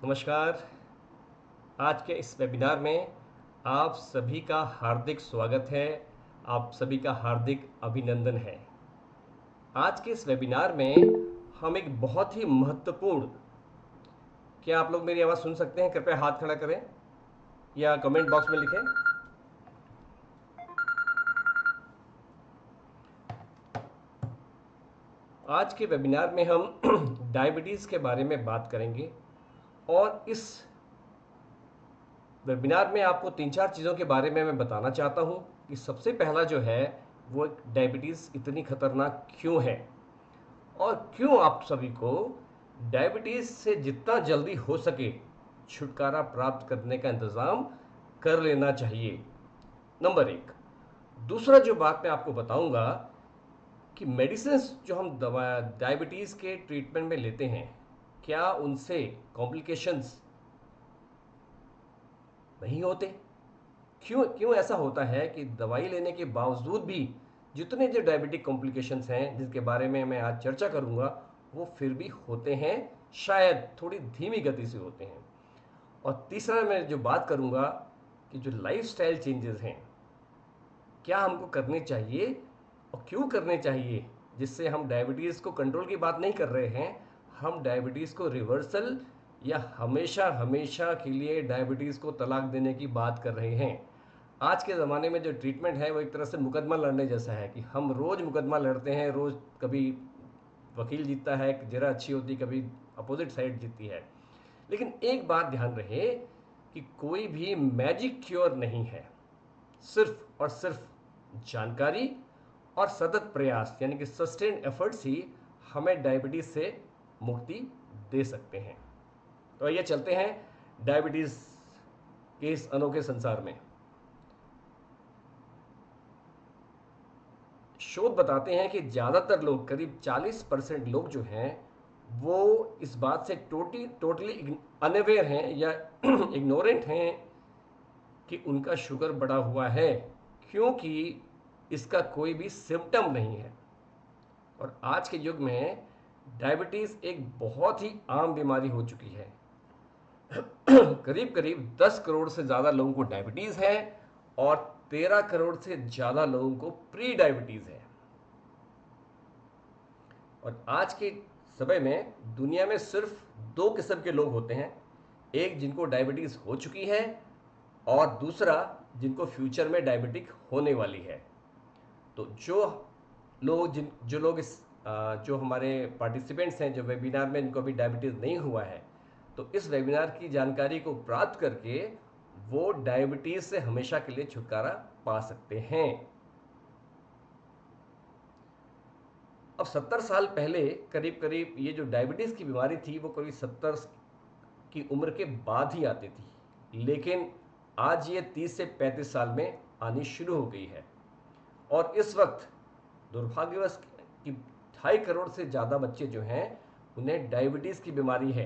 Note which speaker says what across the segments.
Speaker 1: नमस्कार। आज के इस वेबिनार में आप सभी का हार्दिक स्वागत है। आप सभी का हार्दिक अभिनंदन है। आज के इस वेबिनार में हम एक बहुत ही महत्वपूर्ण, क्या आप लोग मेरी आवाज़ सुन सकते हैं? कृपया हाथ खड़ा करें या कमेंट बॉक्स में लिखें। आज के वेबिनार में हम डायबिटीज़ के बारे में बात करेंगे और इस वेबिनार में आपको तीन चार चीज़ों के बारे में मैं बताना चाहता हूँ कि सबसे पहला जो है वो डायबिटीज़ इतनी खतरनाक क्यों है और क्यों आप सभी को डायबिटीज़ से जितना जल्दी हो सके छुटकारा प्राप्त करने का इंतज़ाम कर लेना चाहिए। नंबर एक। दूसरा जो बात मैं आपको बताऊंगा कि मेडिसिन्स जो हम दवा डायबिटीज़ के ट्रीटमेंट में लेते हैं, क्या उनसे कॉम्प्लिकेशंस नहीं होते? क्यों क्यों ऐसा होता है कि दवाई लेने के बावजूद भी जितने जो डायबिटिक कॉम्प्लिकेशंस हैं जिसके बारे में मैं आज चर्चा करूंगा, वो फिर भी होते हैं, शायद थोड़ी धीमी गति से होते हैं। और तीसरा मैं जो बात करूंगा कि जो लाइफस्टाइल चेंजेस हैं, क्या हमको करने चाहिए और क्यों करने चाहिए, जिससे हम डायबिटीज़ को कंट्रोल की बात नहीं कर रहे हैं, हम डायबिटीज़ को रिवर्सल या हमेशा हमेशा के लिए डायबिटीज़ को तलाक देने की बात कर रहे हैं। आज के ज़माने में जो ट्रीटमेंट है वो एक तरह से मुकदमा लड़ने जैसा है कि हम रोज़ मुकदमा लड़ते हैं, रोज़ कभी वकील जीतता है, जरा अच्छी होती, कभी अपोजिट साइड जीतती है। लेकिन एक बात ध्यान रहे कि कोई भी मैजिक क्योर नहीं है। सिर्फ और सिर्फ जानकारी और सतत प्रयास यानी कि सस्टेन एफर्ट्स ही हमें डायबिटीज़ से मुक्ति दे सकते हैं। तो आइए चलते हैं डायबिटीज़ के इस अनोखे संसार में। शोध बताते हैं कि ज़्यादातर लोग, करीब 40% लोग जो हैं, वो इस बात से टोटली अनअवेयर हैं या इग्नोरेंट हैं कि उनका शुगर बढ़ा हुआ है, क्योंकि इसका कोई भी सिम्टम नहीं है। और आज के युग में डायबिटीज़ एक बहुत ही आम बीमारी हो चुकी है। करीब करीब 10 करोड़ से ज़्यादा लोगों को डायबिटीज़ है और 13 करोड़ से ज़्यादा लोगों को प्री डायबिटीज़ है। और आज के समय में दुनिया में सिर्फ दो किस्म के लोग होते हैं, एक जिनको डायबिटीज़ हो चुकी है और दूसरा जिनको फ्यूचर में डायबिटिक होने वाली है। तो जो लोग इस जो हमारे पार्टिसिपेंट्स हैं जो वेबिनार में, इनको अभी डायबिटीज़ नहीं हुआ है, तो इस वेबिनार की जानकारी को प्राप्त करके वो डायबिटीज़ से हमेशा के लिए छुटकारा पा सकते हैं। अब 70 साल पहले करीब करीब ये जो डायबिटीज़ की बीमारी थी वो करीब 70 की उम्र के बाद ही आती थी, लेकिन आज ये 30 से 35 साल में आनी शुरू हो गई है। और इस वक्त दुर्भाग्यवश कि 2.5 करोड़ से ज़्यादा बच्चे जो हैं उन्हें डायबिटीज़ की बीमारी है।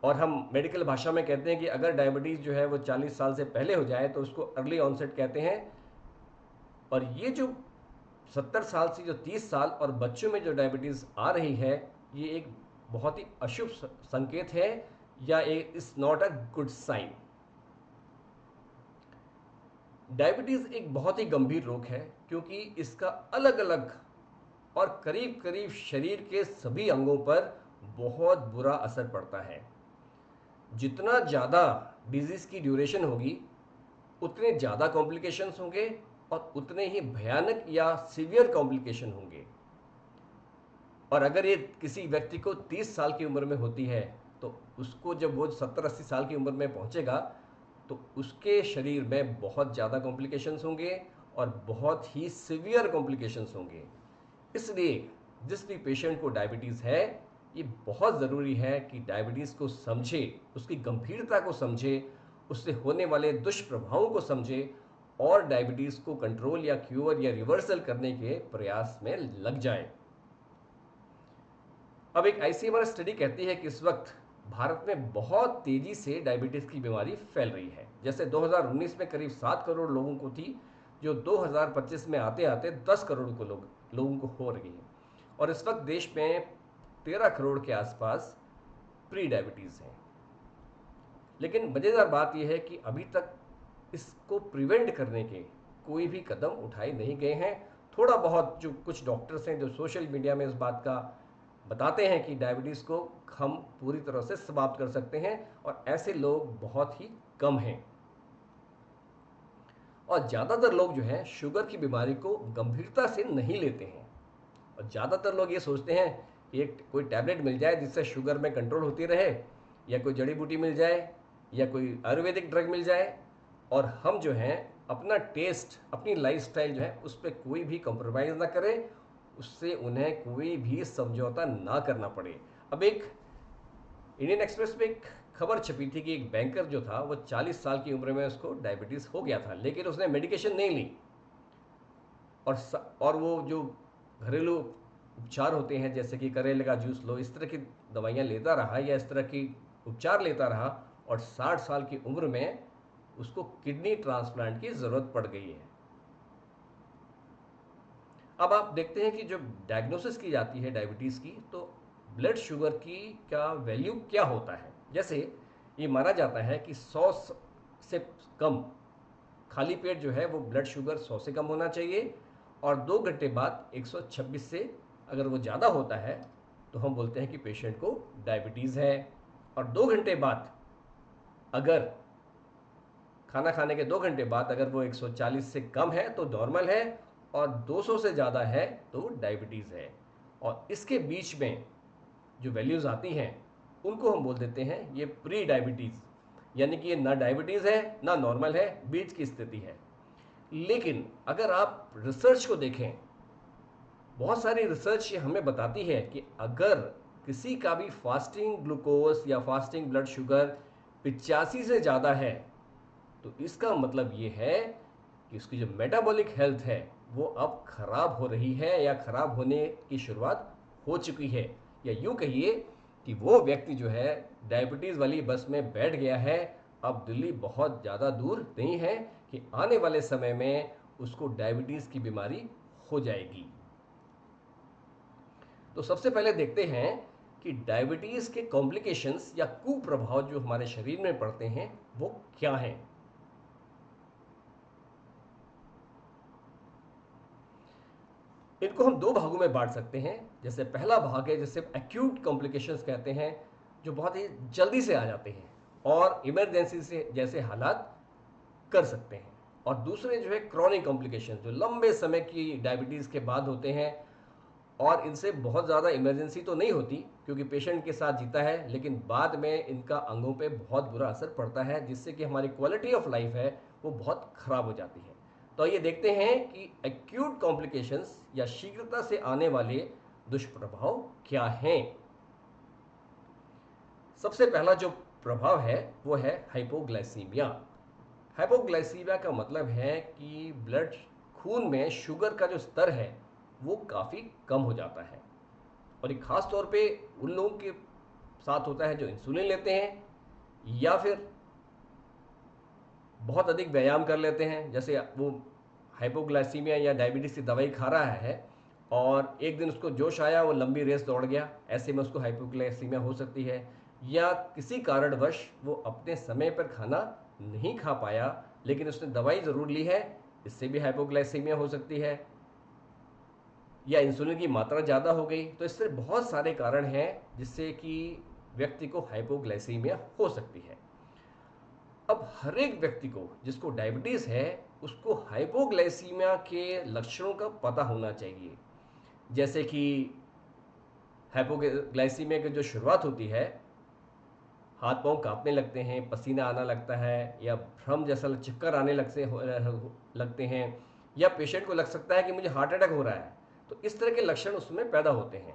Speaker 1: और हम मेडिकल भाषा में कहते हैं कि अगर डायबिटीज़ जो है वो 40 साल से पहले हो जाए तो उसको अर्ली ऑनसेट कहते हैं। और ये जो 70 साल से जो 30 साल और बच्चों में जो डायबिटीज़ आ रही है, ये एक बहुत ही अशुभ संकेत है या is not a good sign. Diabetes एक बहुत ही गंभीर रोग है क्योंकि इसका अलग अलग और करीब करीब शरीर के सभी अंगों पर बहुत बुरा असर पड़ता है। जितना ज़्यादा डिजीज़ की ड्यूरेशन होगी उतने ज़्यादा कॉम्प्लिकेशंस होंगे और उतने ही भयानक या सीवियर कॉम्प्लिकेशन होंगे। और अगर ये किसी व्यक्ति को 30 साल की उम्र में होती है तो उसको जब वो 70-80 साल की उम्र में पहुंचेगा तो उसके शरीर में बहुत ज़्यादा कॉम्प्लिकेशंस होंगे और बहुत ही सीवियर कॉम्प्लिकेशंस होंगे। इसलिए जिस भी पेशेंट को डायबिटीज़ है, ये बहुत ज़रूरी है कि डायबिटीज़ को समझे, उसकी गंभीरता को समझे, उससे होने वाले दुष्प्रभावों को समझे और डायबिटीज़ को कंट्रोल या क्योर या रिवर्सल करने के प्रयास में लग जाए। अब एक आईसीएमआर स्टडी कहती है कि इस वक्त भारत में बहुत तेजी से डायबिटीज़ की बीमारी फैल रही है। जैसे 2019 में करीब 7 करोड़ लोगों को थी, जो 2025 में आते आते 10 करोड़ को लोगों को हो रही है। और इस वक्त देश में 13 करोड़ के आसपास प्री डायबिटीज़ हैं। लेकिन मज़ेदार बात यह है कि अभी तक इसको प्रिवेंट करने के कोई भी कदम उठाए नहीं गए हैं। थोड़ा बहुत जो कुछ डॉक्टर्स हैं जो सोशल मीडिया में इस बात का बताते हैं कि डायबिटीज़ को हम पूरी तरह से समाप्त कर सकते हैं, और ऐसे लोग बहुत ही कम हैं। और ज़्यादातर लोग जो हैं शुगर की बीमारी को गंभीरता से नहीं लेते हैं, और ज़्यादातर लोग ये सोचते हैं कि एक कोई टैबलेट मिल जाए जिससे शुगर में कंट्रोल होती रहे, या कोई जड़ी बूटी मिल जाए, या कोई आयुर्वेदिक ड्रग मिल जाए, और हम जो हैं अपना टेस्ट, अपनी लाइफस्टाइल जो है उस पर कोई भी कॉम्प्रोमाइज़ ना करें, उससे उन्हें कोई भी समझौता ना करना पड़े। अब एक इंडियन एक्सप्रेस में एक खबर छपी थी कि एक बैंकर जो था वो 40 साल की उम्र में उसको डायबिटीज़ हो गया था, लेकिन उसने मेडिकेशन नहीं ली, और वो जो घरेलू उपचार होते हैं जैसे कि करेले का जूस लो, इस तरह की दवाइयाँ लेता रहा या इस तरह की उपचार लेता रहा, और 60 साल की उम्र में उसको किडनी ट्रांसप्लांट की ज़रूरत पड़ गई है। अब आप देखते हैं कि जब डायग्नोसिस की जाती है डायबिटीज़ की, तो ब्लड शुगर की का वैल्यू क्या होता है। जैसे ये माना जाता है कि 100 से कम खाली पेट जो है वो ब्लड शुगर 100 से कम होना चाहिए, और 2 घंटे बाद 126 से अगर वो ज़्यादा होता है तो हम बोलते हैं कि पेशेंट को डायबिटीज़ है। और 2 घंटे बाद, अगर खाना खाने के 2 घंटे बाद अगर वो 140 से कम है तो नॉर्मल है, और 200 से ज़्यादा है तो डायबिटीज़ है। और इसके बीच में जो वैल्यूज़ आती हैं उनको हम बोल देते हैं ये प्री डायबिटीज़, यानी कि ये ना डायबिटीज़ है ना नॉर्मल है, बीच की स्थिति है। लेकिन अगर आप रिसर्च को देखें, बहुत सारी रिसर्च ये हमें बताती है कि अगर किसी का भी फास्टिंग ग्लूकोज या फास्टिंग ब्लड शुगर 85 से ज़्यादा है, तो इसका मतलब ये है कि उसकी जो मेटाबॉलिक हेल्थ है वो अब खराब हो रही है, या खराब होने की शुरुआत हो चुकी है, या यूं कहिए कि वो व्यक्ति जो है डायबिटीज़ वाली बस में बैठ गया है। अब दिल्ली बहुत ज़्यादा दूर नहीं है कि आने वाले समय में उसको डायबिटीज़ की बीमारी हो जाएगी। तो सबसे पहले देखते हैं कि डायबिटीज़ के कॉम्प्लिकेशंस या कुप्रभाव जो हमारे शरीर में पड़ते हैं वो क्या हैं। इनको हम दो भागों में बांट सकते हैं। जैसे पहला भाग है जिसे एक्यूट कॉम्प्लिकेशंस कहते हैं, जो बहुत ही जल्दी से आ जाते हैं और इमरजेंसी से जैसे हालात कर सकते हैं। और दूसरे जो है क्रॉनिक कॉम्प्लिकेशन, जो लंबे समय की डायबिटीज़ के बाद होते हैं, और इनसे बहुत ज़्यादा इमरजेंसी तो नहीं होती क्योंकि पेशेंट के साथ जीता है, लेकिन बाद में इनका अंगों पे बहुत बुरा असर पड़ता है, जिससे कि हमारी क्वालिटी ऑफ लाइफ है वो बहुत ख़राब हो जाती है। तो ये देखते हैं कि एक्यूट कॉम्प्लिकेशंस या शीघ्रता से आने वाले दुष्प्रभाव क्या हैं। सबसे पहला जो प्रभाव है वो है हाइपोग्लाइसीमिया। हाइपोग्लाइसीमिया का मतलब है कि ब्लड खून में शुगर का जो स्तर है वो काफ़ी कम हो जाता है, और ये खास तौर पे उन लोगों के साथ होता है जो इंसुलिन लेते हैं या फिर बहुत अधिक व्यायाम कर लेते हैं। जैसे वो हाइपोग्लाइसीमिया या डायबिटीज़ की दवाई खा रहा है और एक दिन उसको जोश आया, वो लंबी रेस दौड़ गया, ऐसे में उसको हाइपोग्लाइसीमिया हो सकती है। या किसी कारणवश वो अपने समय पर खाना नहीं खा पाया लेकिन उसने दवाई ज़रूर ली है, इससे भी हाइपोग्लाइसीमिया हो सकती है। या इंसुलिन की मात्रा ज़्यादा हो गई, तो इससे बहुत सारे कारण हैं जिससे कि व्यक्ति को हाइपोग्लाइसीमिया हो सकती है। अब हर एक व्यक्ति को जिसको डायबिटीज़ है उसको हाइपोग्लाइसीमिया के लक्षणों का पता होना चाहिए। जैसे कि हाइपोग्लाइसीमिया की जो शुरुआत होती है, हाथ पांव कांपने लगते हैं, पसीना आना लगता है, या भ्रम जैसा चक्कर आने लगते हैं, या पेशेंट को लग सकता है कि मुझे हार्ट अटैक हो रहा है। तो इस तरह के लक्षण उसमें पैदा होते हैं।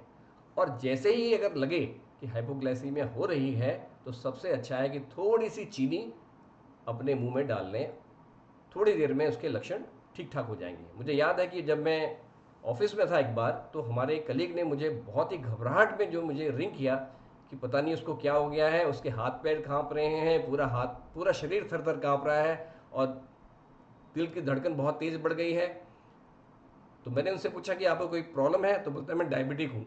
Speaker 1: और जैसे ही अगर लगे कि हाइपोग्लाइसीमिया हो रही है तो सबसे अच्छा है कि थोड़ी सी चीनी अपने मुंह में डाल लें, थोड़ी देर में उसके लक्षण ठीक ठाक हो जाएंगे। मुझे याद है कि जब मैं ऑफिस में था एक बार, तो हमारे एक कलीग ने मुझे बहुत ही घबराहट में जो मुझे रिंग किया कि पता नहीं उसको क्या हो गया है, उसके हाथ पैर कांप रहे हैं, पूरा शरीर थर थर कांप रहा है, और दिल की धड़कन बहुत तेज़ बढ़ गई है। तो मैंने उनसे पूछा कि आपको कोई प्रॉब्लम है, तो बोलता है मैं डायबिटिक हूँ।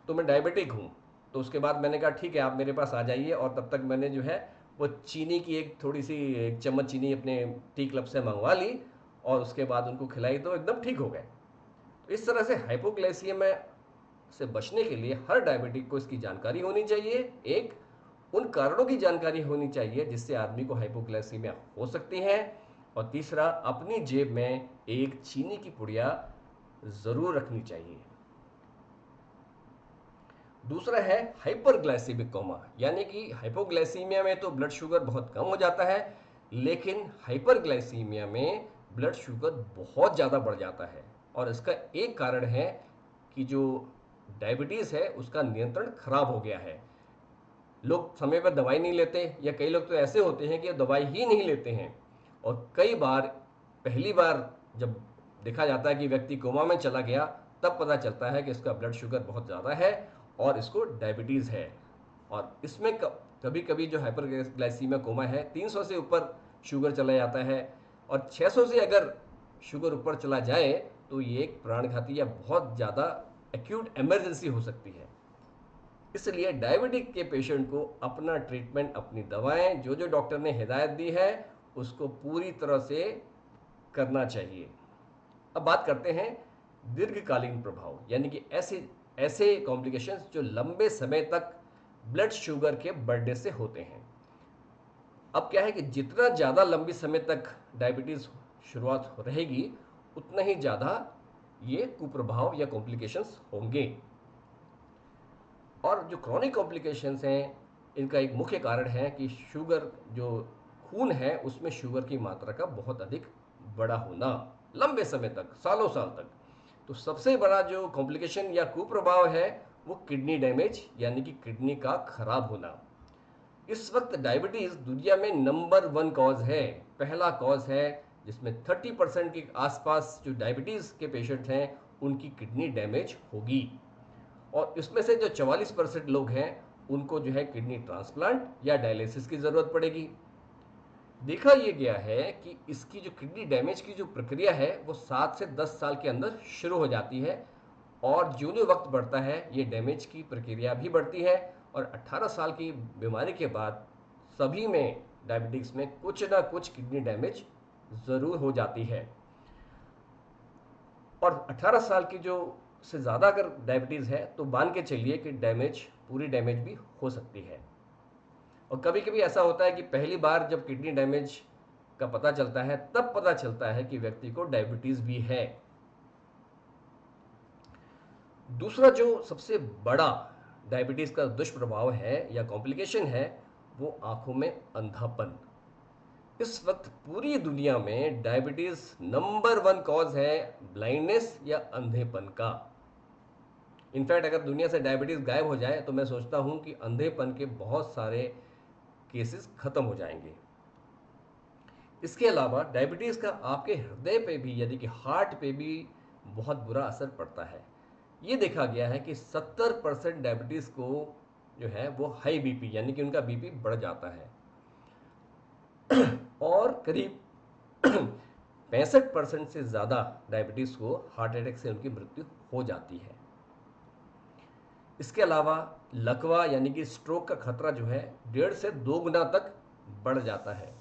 Speaker 1: तो मैं डायबिटिक हूँ, तो उसके बाद मैंने कहा ठीक है आप मेरे पास आ जाइए, और तब तक मैंने जो है वो चीनी की एक थोड़ी सी 1 चम्मच चीनी अपने टी क्लब से मंगवा ली, और उसके बाद उनको खिलाई तो एकदम ठीक हो गए। तो इस तरह से हाइपोग्लाइसीमिया से बचने के लिए हर डायबिटिक को इसकी जानकारी होनी चाहिए, एक उन कारणों की जानकारी होनी चाहिए जिससे आदमी को हाइपोग्लाइसीमिया हो सकती है, और तीसरा अपनी जेब में एक चीनी की पुड़िया ज़रूर रखनी चाहिए। दूसरा है हाइपरग्लाइसीमिक कोमा, यानी कि हाइपोग्लाइसीमिया में तो ब्लड शुगर बहुत कम हो जाता है, लेकिन हाइपरग्लाइसीमिया में ब्लड शुगर बहुत ज़्यादा बढ़ जाता है, और इसका एक कारण है कि जो डायबिटीज़ है उसका नियंत्रण खराब हो गया है। लोग समय पर दवाई नहीं लेते, या कई लोग तो ऐसे होते हैं कि दवाई ही नहीं लेते हैं, और कई बार पहली बार जब देखा जाता है कि व्यक्ति कोमा में चला गया, तब पता चलता है कि इसका ब्लड शुगर बहुत ज़्यादा है और इसको डायबिटीज़ है। और इसमें कभी कभी जो हाइपरग्लाइसीमिया कोमा है 300 से ऊपर शुगर चला जाता है, और 600 से अगर शुगर ऊपर चला जाए तो ये एक प्राणघाती या बहुत ज़्यादा एक्यूट इमरजेंसी हो सकती है। इसलिए डायबिटिक के पेशेंट को अपना ट्रीटमेंट, अपनी दवाएं जो जो डॉक्टर ने हिदायत दी है उसको पूरी तरह से करना चाहिए। अब बात करते हैं दीर्घकालीन प्रभाव, यानी कि ऐसे ऐसे कॉम्प्लिकेशंस जो लंबे समय तक ब्लड शुगर के बढ़ने से होते हैं। अब क्या है कि जितना ज़्यादा लंबी समय तक डायबिटीज़ शुरुआत रहेगी, उतना ही ज़्यादा ये कुप्रभाव या कॉम्प्लिकेशंस होंगे। और जो क्रॉनिक कॉम्प्लिकेशंस हैं, इनका एक मुख्य कारण है कि शुगर जो खून है उसमें शुगर की मात्रा का बहुत अधिक बड़ा होना लंबे समय तक, सालों साल तक। तो सबसे बड़ा जो कॉम्प्लिकेशन या कुप्रभाव है वो किडनी डैमेज, यानी कि किडनी का खराब होना। इस वक्त डायबिटीज़ दुनिया में नंबर 1 कॉज है, पहला कॉज है, जिसमें 30% के आसपास जो डायबिटीज़ के पेशेंट हैं उनकी किडनी डैमेज होगी, और इसमें से जो 44% लोग हैं उनको जो है किडनी ट्रांसप्लांट या डायलिसिस की ज़रूरत पड़ेगी। देखा यह गया है कि इसकी जो किडनी डैमेज की जो प्रक्रिया है वो 7 से 10 साल के अंदर शुरू हो जाती है, और जो जो वक्त बढ़ता है ये डैमेज की प्रक्रिया भी बढ़ती है, और 18 साल की बीमारी के बाद सभी में डायबिटिक्स में कुछ ना कुछ किडनी डैमेज ज़रूर हो जाती है। और 18 साल की जो से ज़्यादा अगर डायबिटीज़ है तो मान के चलिए कि पूरी डैमेज भी हो सकती है। और कभी कभी ऐसा होता है कि पहली बार जब किडनी डैमेज का पता चलता है तब पता चलता है कि व्यक्ति को डायबिटीज़ भी है। दूसरा जो सबसे बड़ा डायबिटीज़ का दुष्प्रभाव है या कॉम्प्लिकेशन है वो आंखों में अंधापन। इस वक्त पूरी दुनिया में डायबिटीज़ नंबर 1 कॉज है ब्लाइंडनेस या अंधेपन का। इनफैक्ट अगर दुनिया से डायबिटीज़ गायब हो जाए तो मैं सोचता हूं कि अंधेपन के बहुत सारे केसेस खत्म हो जाएंगे। इसके अलावा डायबिटीज़ का आपके हृदय पे भी, यानी कि हार्ट पे भी बहुत बुरा असर पड़ता है। ये देखा गया है कि 70% डायबिटीज़ को जो है वो हाई बीपी, यानी कि उनका बीपी बढ़ जाता है, और करीब 65% से ज़्यादा डायबिटीज़ को हार्ट अटैक से उनकी मृत्यु हो जाती है। इसके अलावा लकवा यानी कि स्ट्रोक का खतरा जो है 1.5 से 2 गुना तक बढ़ जाता है।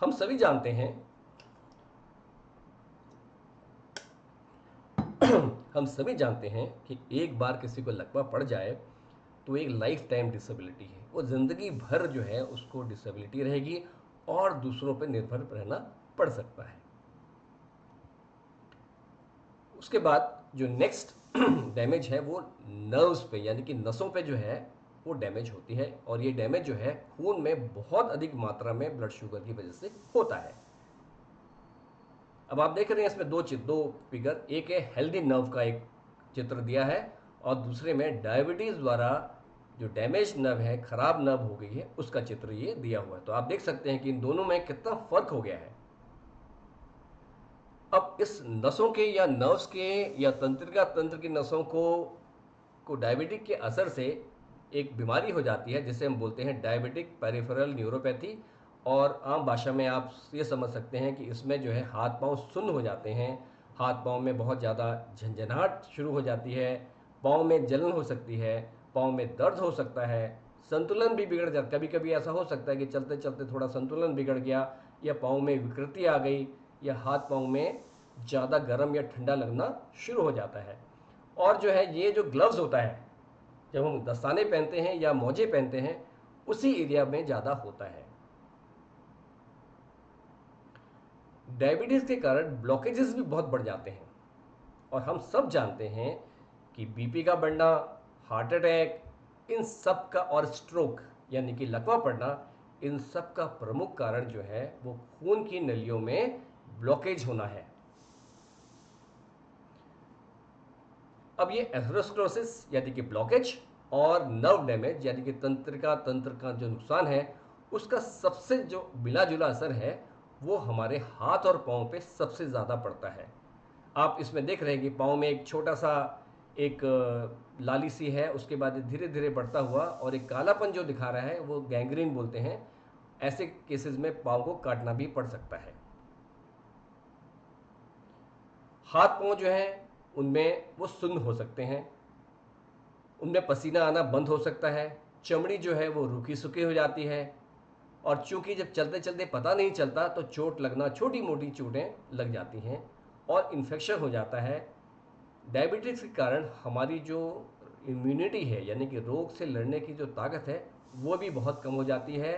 Speaker 1: हम सभी जानते हैं हम सभी जानते हैं कि एक बार किसी को लकवा पड़ जाए तो एक लाइफ टाइम डिसेबिलिटी है, वो ज़िंदगी भर जो है उसको डिसेबिलिटी रहेगी और दूसरों पर निर्भर रहना पड़ सकता है। उसके बाद जो नेक्स्ट डैमेज है वो नर्व्स पे, यानी कि नसों पे जो है वो डैमेज होती है, और ये डैमेज जो है खून में बहुत अधिक मात्रा में ब्लड शुगर की वजह से होता है। अब आप देख रहे हैं इसमें दो फिगर, एक है हेल्दी नर्व का एक चित्र दिया है, और दूसरे में डायबिटीज़ द्वारा जो डैमेज नर्व है, खराब नर्व हो गई है, उसका चित्र ये दिया हुआ है। तो आप देख सकते हैं कि इन दोनों में कितना फर्क हो गया है। अब इस नसों के या नर्व्स के या तंत्रिका तंत्र की नसों को डायबिटिक के असर से एक बीमारी हो जाती है जिसे हम बोलते हैं डायबिटिक पेरिफेरल न्यूरोपैथी, और आम भाषा में आप ये समझ सकते हैं कि इसमें जो है हाथ पांव सुन्न हो जाते हैं, हाथ पांव में बहुत ज़्यादा झंझनाहट शुरू हो जाती है, पाँव में जलन हो सकती है, पाँव में दर्द हो सकता है, संतुलन भी बिगड़ जाता, कभी कभी ऐसा हो सकता है कि चलते चलते थोड़ा संतुलन बिगड़ गया, या पाँव में विकृति आ गई, या हाथ पाँव में ज़्यादा गर्म या ठंडा लगना शुरू हो जाता है। और जो है ये जो ग्लव्स होता है, जब हम दस्ताने पहनते हैं या मोजे पहनते हैं, उसी एरिया में ज़्यादा होता है। डायबिटीज़ के कारण ब्लॉकेजेस भी बहुत बढ़ जाते हैं, और हम सब जानते हैं कि बीपी का बढ़ना, हार्ट अटैक, इन सब का, और स्ट्रोक यानी कि लकवा पड़ना, इन सब का प्रमुख कारण जो है वो खून की नलियों में ब्लॉकेज होना है। अब ये एथेरोस्क्लेरोसिस यानी कि ब्लॉकेज और नर्व डैमेज यानी कि तंत्र का जो नुकसान है, उसका सबसे जो मिला जुला असर है वो हमारे हाथ और पाँव पे सबसे ज़्यादा पड़ता है। आप इसमें देख रहे हैं कि पाँव में एक छोटा सा एक लाली सी है, उसके बाद धीरे धीरे बढ़ता हुआ और एक कालापन जो दिखा रहा है वो गैंग्रीन बोलते हैं। ऐसे केसेस में पाँव को काटना भी पड़ सकता है। हाथ पाँव जो हैं उनमें वो सुन्न हो सकते हैं, उनमें पसीना आना बंद हो सकता है, चमड़ी जो है वो रूखी सूखी हो जाती है, और चूंकि जब चलते चलते पता नहीं चलता तो चोट लगना, छोटी मोटी चोटें लग जाती हैं और इन्फेक्शन हो जाता है। डायबिटीज़ के कारण हमारी जो इम्यूनिटी है यानी कि रोग से लड़ने की जो ताकत है वो भी बहुत कम हो जाती है,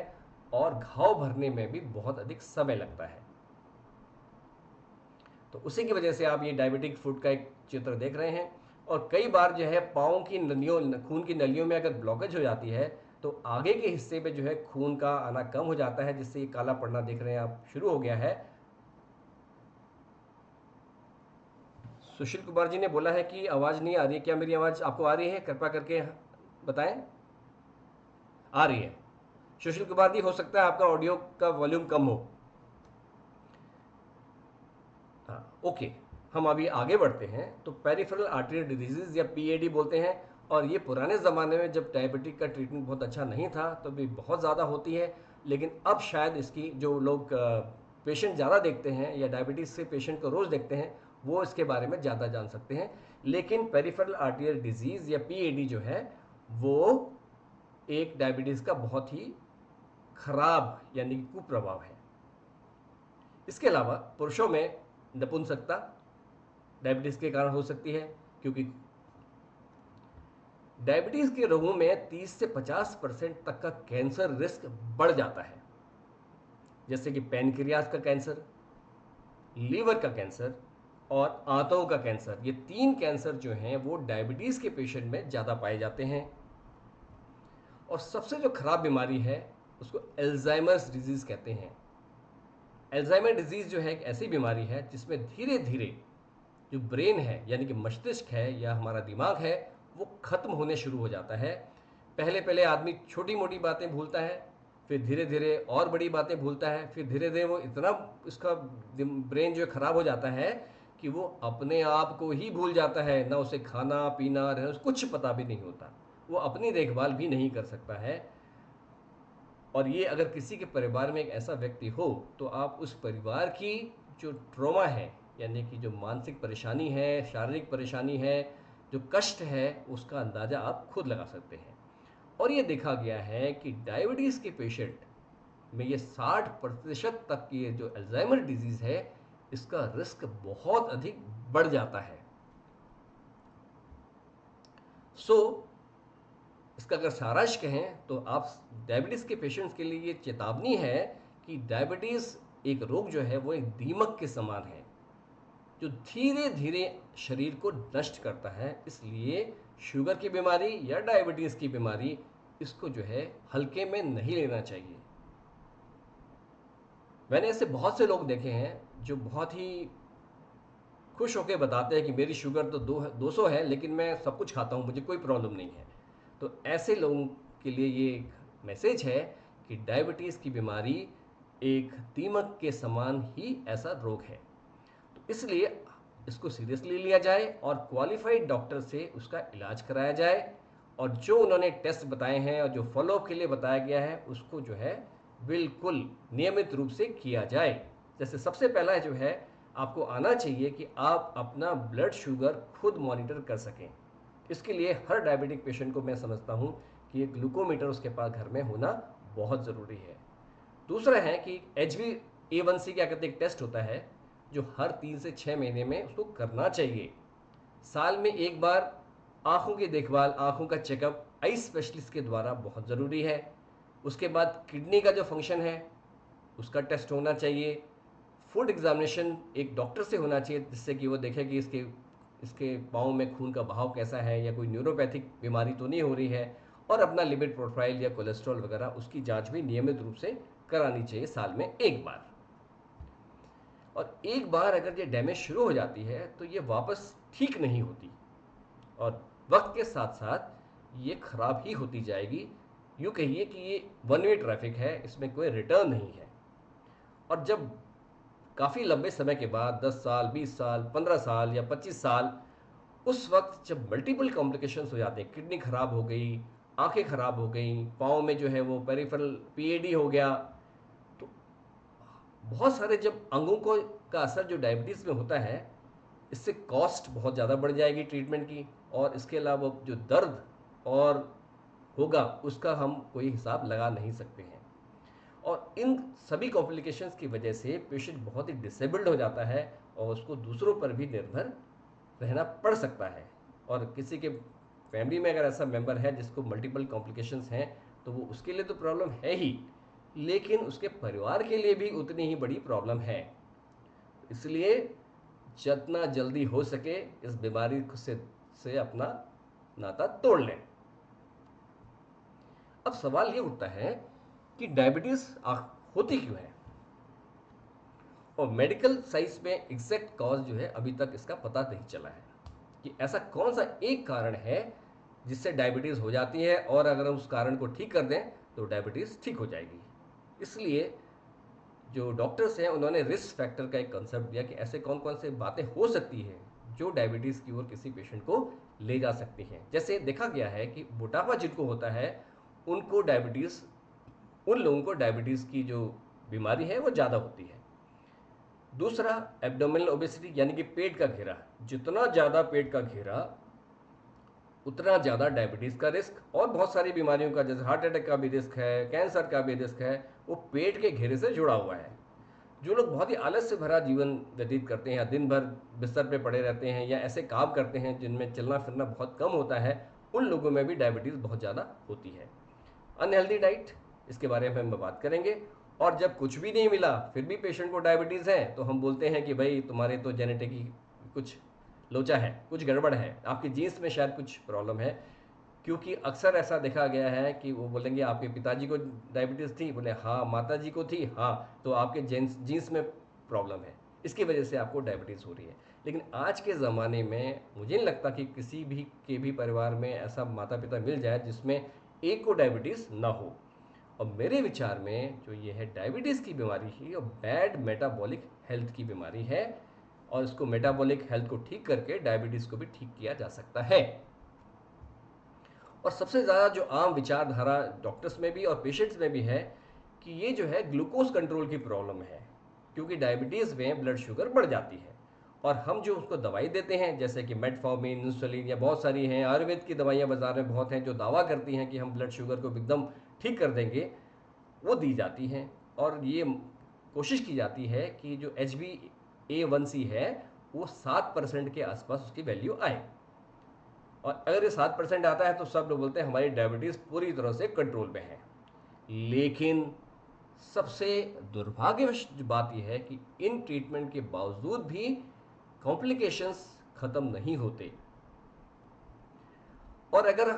Speaker 1: और घाव भरने में भी बहुत अधिक समय लगता है। तो उसी की वजह से आप ये डायबिटिक फुट का एक चित्र देख रहे हैं। और कई बार जो है पाँव की नलियों, खून की नलियों में अगर ब्लॉकेज हो जाती है तो आगे के हिस्से में जो है खून का आना कम हो जाता है, जिससे ये काला पड़ना देख रहे हैं आप शुरू हो गया है। सुशील कुमार जी ने बोला है कि आवाज़ नहीं आ रही है। क्या मेरी आवाज़ आपको आ रही है? कृपया करके बताएं। आ रही है। सुशील कुमार जी, हो सकता है आपका ऑडियो का वॉल्यूम कम हो। हाँ, ओके। हम अभी आगे बढ़ते हैं। तो पेरिफेरल आर्टरी डिजीज या पीएडी बोलते हैं, और ये पुराने ज़माने में जब डायबिटिक का ट्रीटमेंट बहुत अच्छा नहीं था तो भी बहुत ज़्यादा होती है, लेकिन अब शायद इसकी जो लोग पेशेंट ज़्यादा देखते हैं या डायबिटीज़ से पेशेंट को रोज़ देखते हैं वो इसके बारे में ज़्यादा जान सकते हैं। लेकिन पेरिफेरल आर्टरियल डिजीज़ या पीएडी जो है वो एक डायबिटीज़ का बहुत ही खराब यानी कि कुप्रभाव है। इसके अलावा पुरुषों में नपुंसकता डायबिटीज़ के कारण हो सकती है, क्योंकि डायबिटीज़ के रोगों में 30 से 50% तक का कैंसर रिस्क बढ़ जाता है, जैसे कि पैनक्रियाज का कैंसर, लीवर का कैंसर और आंतों का कैंसर। ये 3 कैंसर जो हैं वो डायबिटीज़ के पेशेंट में ज़्यादा पाए जाते हैं। और सबसे जो खराब बीमारी है उसको एल्जाइमर्स डिजीज़ कहते हैं। एल्जाइमर डिजीज़ जो है एक ऐसी बीमारी है जिसमें धीरे धीरे जो ब्रेन है यानी कि मस्तिष्क है या हमारा दिमाग है वो खत्म होने शुरू हो जाता है। पहले पहले आदमी छोटी मोटी बातें भूलता है, फिर धीरे धीरे और बड़ी बातें भूलता है, फिर धीरे धीरे वो इतना इसका ब्रेन जो खराब हो जाता है कि वो अपने आप को ही भूल जाता है, ना उसे खाना पीना रहना कुछ पता भी नहीं होता, वो अपनी देखभाल भी नहीं कर सकता है। और ये अगर किसी के परिवार में एक ऐसा व्यक्ति हो तो आप उस परिवार की जो ट्रॉमा है यानी कि जो मानसिक परेशानी है, शारीरिक परेशानी है, जो कष्ट है, उसका अंदाज़ा आप खुद लगा सकते हैं। और ये देखा गया है कि डायबिटीज़ के पेशेंट में ये 60% तक की ये जो अल्जाइमर डिजीज़ है इसका रिस्क बहुत अधिक बढ़ जाता है। सो इसका अगर सारांश कहें तो आप डायबिटीज़ के पेशेंट्स के लिए ये चेतावनी है कि डायबिटीज़ एक रोग जो है वो एक दीमक के समान है जो धीरे धीरे शरीर को नष्ट करता है। इसलिए शुगर की बीमारी या डायबिटीज़ की बीमारी इसको जो है हल्के में नहीं लेना चाहिए। मैंने ऐसे बहुत से लोग देखे हैं जो बहुत ही खुश होकर बताते हैं कि मेरी शुगर तो 200 है लेकिन मैं सब कुछ खाता हूँ, मुझे कोई प्रॉब्लम नहीं है। तो ऐसे लोगों के लिए ये एक मैसेज है कि डायबिटीज़ की बीमारी एक दीमक के समान ही ऐसा रोग है, तो इसलिए इसको सीरियसली लिया जाए और क्वालिफाइड डॉक्टर से उसका इलाज कराया जाए, और जो उन्होंने टेस्ट बताए हैं और जो फॉलोअप के लिए बताया गया है उसको जो है बिल्कुल नियमित रूप से किया जाए। जैसे सबसे पहला जो है आपको आना चाहिए कि आप अपना ब्लड शुगर खुद मॉनिटर कर सकें। इसके लिए हर डायबिटिक पेशेंट को मैं समझता हूँ कि एक ग्लूकोमीटर उसके पास घर में होना बहुत ज़रूरी है। दूसरा है कि HbA1c क्या कहते हैं, एक टेस्ट होता है जो हर 3 से 6 महीने में उसको करना चाहिए। साल में एक बार आँखों की देखभाल, आँखों का चेकअप आई स्पेशलिस्ट के द्वारा बहुत ज़रूरी है। उसके बाद किडनी का जो फंक्शन है उसका टेस्ट होना चाहिए। फूड एग्जामिनेशन एक डॉक्टर से होना चाहिए जिससे कि वो देखे कि इसके इसके पाँव में खून का बहाव कैसा है या कोई न्यूरोपैथिक बीमारी तो नहीं हो रही है। और अपना लिपिड प्रोफाइल या कोलेस्ट्रॉल वगैरह उसकी जांच भी नियमित रूप से करानी चाहिए साल में एक बार। और एक बार अगर ये डैमेज शुरू हो जाती है तो ये वापस ठीक नहीं होती और वक्त के साथ साथ ये खराब ही होती जाएगी। यूँ कहिए कि ये वन वे ट्रैफिक है, इसमें कोई रिटर्न नहीं है। और जब काफ़ी लंबे समय के बाद 10 साल, 20 साल, 15 साल या 25 साल, उस वक्त जब मल्टीपल कॉम्प्लिकेशंस हो जाते हैं, किडनी खराब हो गई, आंखें खराब हो गई, पाँव में जो है वो पेरिफेरल पीएडी हो गया, तो बहुत सारे जब अंगों को का असर जो डायबिटीज़ में होता है, इससे कॉस्ट बहुत ज़्यादा बढ़ जाएगी ट्रीटमेंट की। और इसके अलावा जो दर्द और होगा उसका हम कोई हिसाब लगा नहीं सकते हैं। और इन सभी कॉम्प्लिकेशंस की वजह से पेशेंट बहुत ही डिसेबल्ड हो जाता है और उसको दूसरों पर भी निर्भर रहना पड़ सकता है। और किसी के फैमिली में अगर ऐसा मेंबर है जिसको मल्टीपल कॉम्प्लिकेशंस हैं तो वो उसके लिए तो प्रॉब्लम है ही, लेकिन उसके परिवार के लिए भी उतनी ही बड़ी प्रॉब्लम है। इसलिए जितना जल्दी हो सके इस बीमारी से अपना नाता तोड़ लें। अब सवाल ये उठता है कि डायबिटीज़ होती क्यों है, और मेडिकल साइंस में एग्जैक्ट कॉज जो है अभी तक इसका पता नहीं चला है कि ऐसा कौन सा एक कारण है जिससे डायबिटीज़ हो जाती है और अगर हम उस कारण को ठीक कर दें तो डायबिटीज़ ठीक हो जाएगी। इसलिए जो डॉक्टर्स हैं उन्होंने रिस्क फैक्टर का एक कंसेप्ट दिया कि ऐसे कौन कौन से बातें हो सकती हैं जो डायबिटीज़ की ओर किसी पेशेंट को ले जा सकती हैं। जैसे देखा गया है कि मोटापा जिनको होता है उनको डायबिटीज़ उन लोगों को डायबिटीज़ की जो बीमारी है वो ज़्यादा होती है। दूसरा, एब्डोमिनल ओबेसिटी यानी कि पेट का घेरा, जितना ज़्यादा पेट का घेरा उतना ज़्यादा डायबिटीज़ का रिस्क और बहुत सारी बीमारियों का जैसे हार्ट अटैक का भी रिस्क है, कैंसर का भी रिस्क है, वो पेट के घेरे से जुड़ा हुआ है। जो लोग बहुत ही आलस से भरा जीवन व्यतीत करते हैं या दिन भर बिस्तर पे पड़े रहते हैं या ऐसे काम करते हैं जिनमें चलना फिरना बहुत कम होता है, उन लोगों में भी डायबिटीज़ बहुत ज़्यादा होती है। अनहेल्दी डाइट, इसके बारे में हम बात करेंगे। और जब कुछ भी नहीं मिला फिर भी पेशेंट को डायबिटीज़ है तो हम बोलते हैं कि भाई तुम्हारे तो जेनेटिक ही कुछ लोचा है, कुछ गड़बड़ है, आपके जीन्स में शायद कुछ प्रॉब्लम है। क्योंकि अक्सर ऐसा देखा गया है कि वो बोलेंगे आपके पिताजी को डायबिटीज़ थी, बोले हाँ, माता जी को थी, हाँ, तो आपके जीन्स जीन्स में प्रॉब्लम है, इसकी वजह से आपको डायबिटीज़ हो रही है। लेकिन आज के ज़माने में मुझे नहीं लगता कि किसी भी के भी परिवार में ऐसा माता पिता मिल जाए जिसमें एक को डायबिटीज़ ना हो। और मेरे विचार में जो ये है डायबिटीज़ की बीमारी ही और बैड मेटाबॉलिक हेल्थ की बीमारी है, और इसको मेटाबॉलिक हेल्थ को ठीक करके डायबिटीज़ को भी ठीक किया जा सकता है। और सबसे ज़्यादा जो आम विचारधारा डॉक्टर्स में भी और पेशेंट्स में भी है कि ये जो है ग्लूकोज कंट्रोल की प्रॉब्लम है, क्योंकि डायबिटीज़ में ब्लड शुगर बढ़ जाती है और हम जो उसको दवाई देते हैं जैसे कि मेटफॉर्मिन, इंसुलिन या बहुत सारी हैं आयुर्वेद की दवाइयाँ बाज़ार में बहुत हैं जो दावा करती हैं कि हम ब्लड शुगर को एकदम ठीक कर देंगे, वो दी जाती हैं। और ये कोशिश की जाती है कि जो HbA1c है वो 7% के आसपास उसकी वैल्यू आए। और अगर ये 7% आता है तो सब लोग बोलते हैं हमारी डायबिटीज़ पूरी तरह से कंट्रोल में है। लेकिन सबसे दुर्भाग्यवश बात यह है कि इन ट्रीटमेंट के बावजूद भी कॉम्प्लिकेशंस ख़त्म नहीं होते। और अगर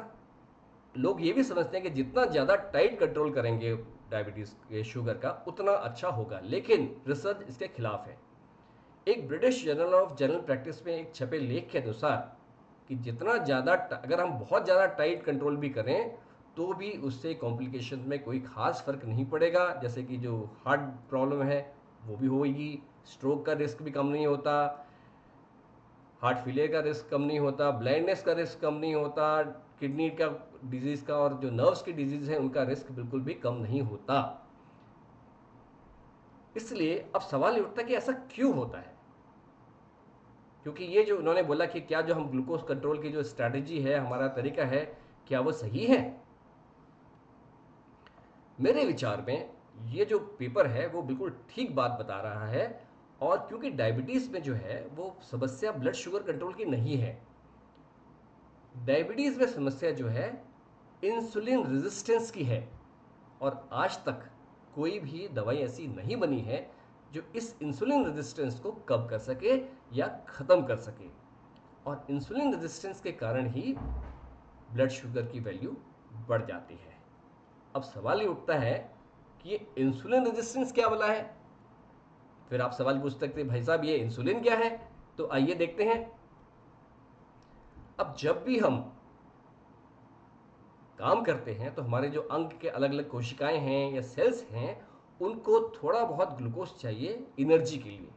Speaker 1: लोग ये भी समझते हैं कि जितना ज़्यादा टाइट कंट्रोल करेंगे डायबिटीज़ के शुगर का उतना अच्छा होगा, लेकिन रिसर्च इसके खिलाफ है। एक British journal of general practice में एक छपे लेख के अनुसार कि जितना ज़्यादा अगर हम बहुत ज़्यादा टाइट कंट्रोल भी करें तो भी उससे कॉम्प्लिकेशन में कोई खास फर्क नहीं पड़ेगा। जैसे कि जो हार्ट प्रॉब्लम है वो भी होगी, स्ट्रोक का रिस्क भी कम नहीं होता, हार्ट फेलियर का रिस्क कम नहीं होता, ब्लाइंडनेस का रिस्क कम नहीं होता, किडनी का डिजीज़ का और जो नर्व्स की डिजीज़ है उनका रिस्क बिल्कुल भी कम नहीं होता। इसलिए अब सवाल ये उठता है कि ऐसा क्यों होता है। क्योंकि ये जो उन्होंने बोला कि क्या जो हम ग्लूकोज कंट्रोल की जो स्ट्रैटेजी है, हमारा तरीका है, क्या वो सही है? मेरे विचार में ये जो पेपर है वो बिल्कुल ठीक बात बता रहा है। और क्योंकि डायबिटीज़ में जो है वो समस्या ब्लड शुगर कंट्रोल की नहीं है, डायबिटीज़ में समस्या जो है इंसुलिन रेजिस्टेंस की है। और आज तक कोई भी दवाई ऐसी नहीं बनी है जो इस इंसुलिन रेजिस्टेंस को कम कर सके या ख़त्म कर सके। और इंसुलिन रेजिस्टेंस के कारण ही ब्लड शुगर की वैल्यू बढ़ जाती है। अब सवाल ये उठता है कि ये इंसुलिन रेजिस्टेंस क्या वाला है? फिर आप सवाल पूछ सकते हैं, भाई साहब ये इंसुलिन क्या है? तो आइए देखते हैं। अब जब भी हम काम करते हैं तो हमारे जो अंग के अलग अलग कोशिकाएं हैं या सेल्स हैं, उनको थोड़ा बहुत ग्लूकोज चाहिए एनर्जी के लिए।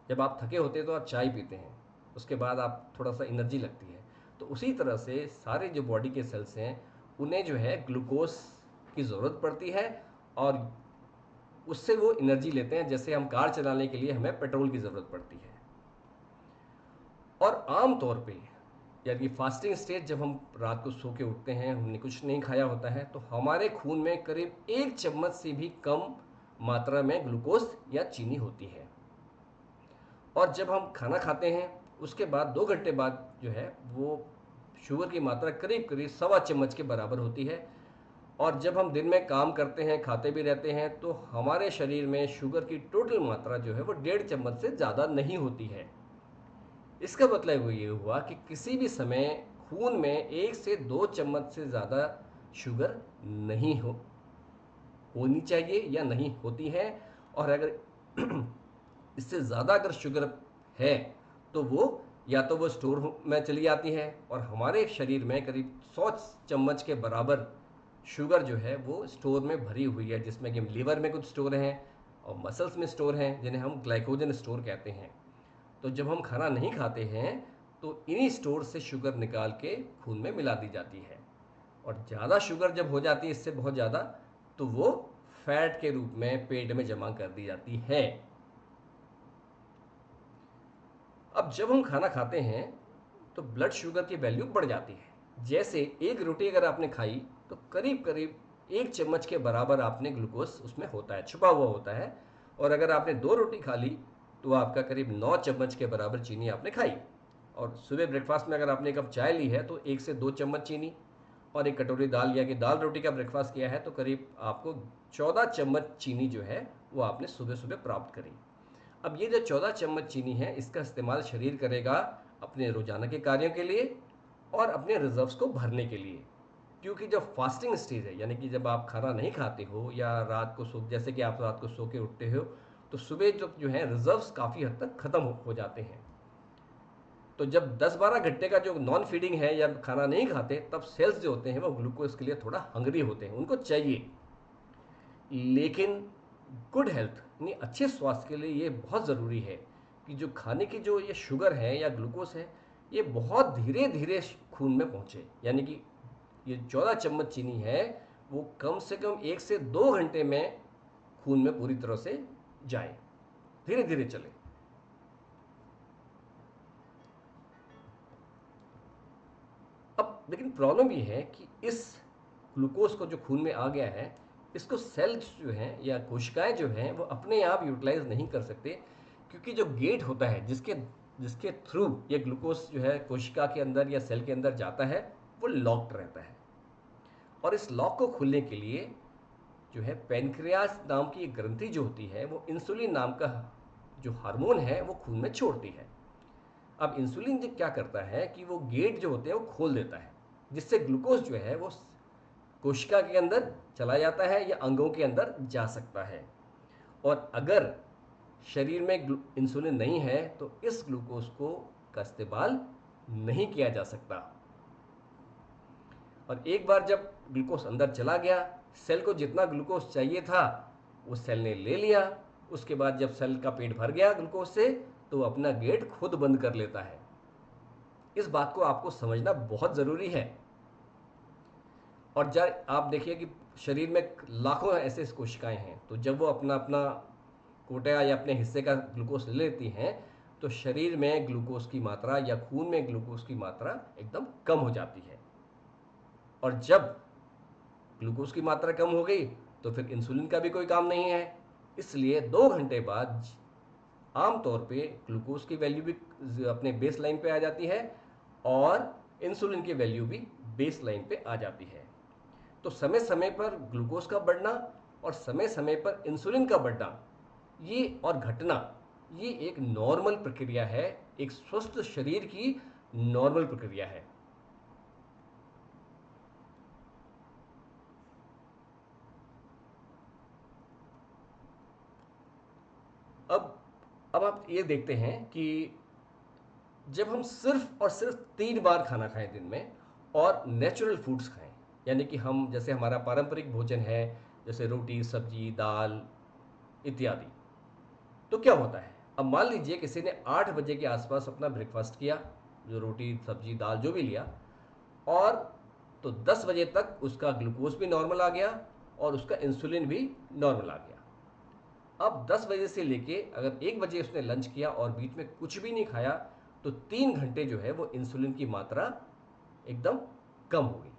Speaker 1: जब आप थके होते हैं तो आप चाय पीते हैं, उसके बाद आप थोड़ा सा एनर्जी लगती है। तो उसी तरह से सारे जो बॉडी के सेल्स हैं उन्हें जो है ग्लूकोज की ज़रूरत पड़ती है, और उससे वो एनर्जी लेते हैं। जैसे हम कार चलाने के लिए हमें पेट्रोल की ज़रूरत पड़ती है। और आम तौर पे यानी फास्टिंग स्टेज, जब हम रात को सो के उठते हैं, हमने कुछ नहीं खाया होता है, तो हमारे खून में करीब 1 चम्मच से भी कम मात्रा में ग्लूकोज या चीनी होती है। और जब हम खाना खाते हैं उसके बाद 2 घंटे बाद जो है वो शुगर की मात्रा करीब करीब 1.25 चम्मच के बराबर होती है। और जब हम दिन में काम करते हैं, खाते भी रहते हैं, तो हमारे शरीर में शुगर की टोटल मात्रा जो है वो 1.5 चम्मच से ज़्यादा नहीं होती है। इसका मतलब ये हुआ कि किसी भी समय खून में 1 से 2 चम्मच से ज़्यादा शुगर नहीं होनी चाहिए या नहीं होती है। और अगर इससे ज़्यादा अगर शुगर है तो वो या तो वो स्टोर में चली जाती है, और हमारे शरीर में करीब 100 चम्मच के बराबर शुगर जो है वो स्टोर में भरी हुई है, जिसमें कि लीवर में कुछ स्टोर हैं और मसल्स में स्टोर हैं, जिन्हें हम ग्लाइकोजन स्टोर कहते हैं। तो जब हम खाना नहीं खाते हैं तो इन्हीं स्टोर से शुगर निकाल के खून में मिला दी जाती है। और ज़्यादा शुगर जब हो जाती है, इससे बहुत ज़्यादा, तो वो फैट के रूप में पेट में जमा कर दी जाती है। अब जब हम खाना खाते हैं तो ब्लड शुगर की वैल्यू बढ़ जाती है। जैसे एक रोटी अगर आपने खाई तो करीब करीब 1 चम्मच के बराबर आपने ग्लूकोज उसमें होता है, छुपा हुआ होता है। और अगर आपने 2 रोटी खा ली तो आपका करीब 9 चम्मच के बराबर चीनी आपने खाई। और सुबह ब्रेकफास्ट में अगर आपने एक कप चाय ली है तो 1 से 2 चम्मच चीनी, और एक कटोरी दाल या कि दाल रोटी का ब्रेकफास्ट किया है तो करीब आपको 14 चम्मच चीनी जो है वो आपने सुबह सुबह प्राप्त करी। अब ये जो 14 चम्मच चीनी है, इसका इस्तेमाल शरीर करेगा अपने रोजाना के कार्यों के लिए और अपने रिजर्व्स को भरने के लिए। क्योंकि जब फास्टिंग स्टेज है, यानी कि जब आप खाना नहीं खाते हो या रात को सो, जैसे कि आप रात को सो के उठते हो, तो सुबह जो है रिजर्व्स काफ़ी हद तक ख़त्म हो जाते हैं। तो जब 10-12 घंटे का जो नॉन फीडिंग है या खाना नहीं खाते, तब सेल्स जो होते हैं वो ग्लूकोज के लिए थोड़ा हंग्री होते हैं, उनको चाहिए। लेकिन गुड हेल्थ यानी अच्छे स्वास्थ्य के लिए ये बहुत ज़रूरी है कि जो खाने की जो ये शुगर है या ग्लूकोज है, ये बहुत धीरे धीरे खून में पहुँचे। यानी कि ये 14 चम्मच चीनी है वो कम से कम 1 से 2 घंटे में खून में पूरी तरह से जाए, धीरे धीरे चले। अब लेकिन प्रॉब्लम ये है कि इस ग्लूकोज को जो खून में आ गया है, इसको सेल्स जो हैं या कोशिकाएं जो हैं वो अपने आप यूटिलाइज नहीं कर सकते। क्योंकि जो गेट होता है जिसके जिसके थ्रू ये ग्लूकोज जो है कोशिका के अंदर या सेल के अंदर जाता है, वो लॉक्ड रहता है। और इस लॉक को खोलने के लिए जो है पेनक्रियास नाम की एक ग्रंथि जो होती है, वो इंसुलिन नाम का जो हार्मोन है वो खून में छोड़ती है। अब इंसुलिन जो क्या करता है कि वो गेट जो होते हैं वो खोल देता है, जिससे ग्लूकोज जो है वो कोशिका के अंदर चला जाता है या अंगों के अंदर जा सकता है। और अगर शरीर में इंसुलिन नहीं है तो इस ग्लूकोज को का इस्तेमाल नहीं किया जा सकता। और एक बार जब ग्लूकोज अंदर चला गया, सेल को जितना ग्लूकोज चाहिए था वो सेल ने ले लिया। उसके बाद जब सेल का पेट भर गया ग्लूकोज से, तो वो अपना गेट खुद बंद कर लेता है। इस बात को आपको समझना बहुत ज़रूरी है। और जब आप देखिए कि शरीर में लाखों ऐसे कोशिकाएं हैं, तो जब वो अपना अपना कोटा या अपने हिस्से का ग्लूकोज ले लेती हैं, तो शरीर में ग्लूकोज की मात्रा या खून में ग्लूकोज की मात्रा एकदम कम हो जाती है। और जब ग्लूकोज की मात्रा कम हो गई तो फिर इंसुलिन का भी कोई काम नहीं है। इसलिए 2 घंटे बाद आमतौर पे ग्लूकोज की वैल्यू भी अपने बेस लाइन पे आ जाती है और इंसुलिन की वैल्यू भी बेस लाइन पे आ जाती है। तो समय समय पर ग्लूकोज का बढ़ना और समय समय पर इंसुलिन का बढ़ना ये और घटना, ये एक नॉर्मल प्रक्रिया है, एक स्वस्थ शरीर की नॉर्मल प्रक्रिया है। अब अब आप ये देखते हैं कि जब हम सिर्फ और सिर्फ 3 बार खाना खाएं दिन में और नेचुरल फूड्स खाएं, यानी कि हम जैसे हमारा पारंपरिक भोजन है, जैसे रोटी सब्जी दाल इत्यादि, तो क्या होता है? अब मान लीजिए किसी ने 8 बजे के आसपास अपना ब्रेकफास्ट किया, जो रोटी सब्जी दाल जो भी लिया, और तो 10 बजे तक उसका ग्लूकोज भी नॉर्मल आ गया और उसका इंसुलिन भी नॉर्मल आ गया। अब 10 बजे से लेके अगर 1 बजे उसने लंच किया और बीच में कुछ भी नहीं खाया, तो 3 घंटे जो है वो इंसुलिन की मात्रा एकदम कम हो गई,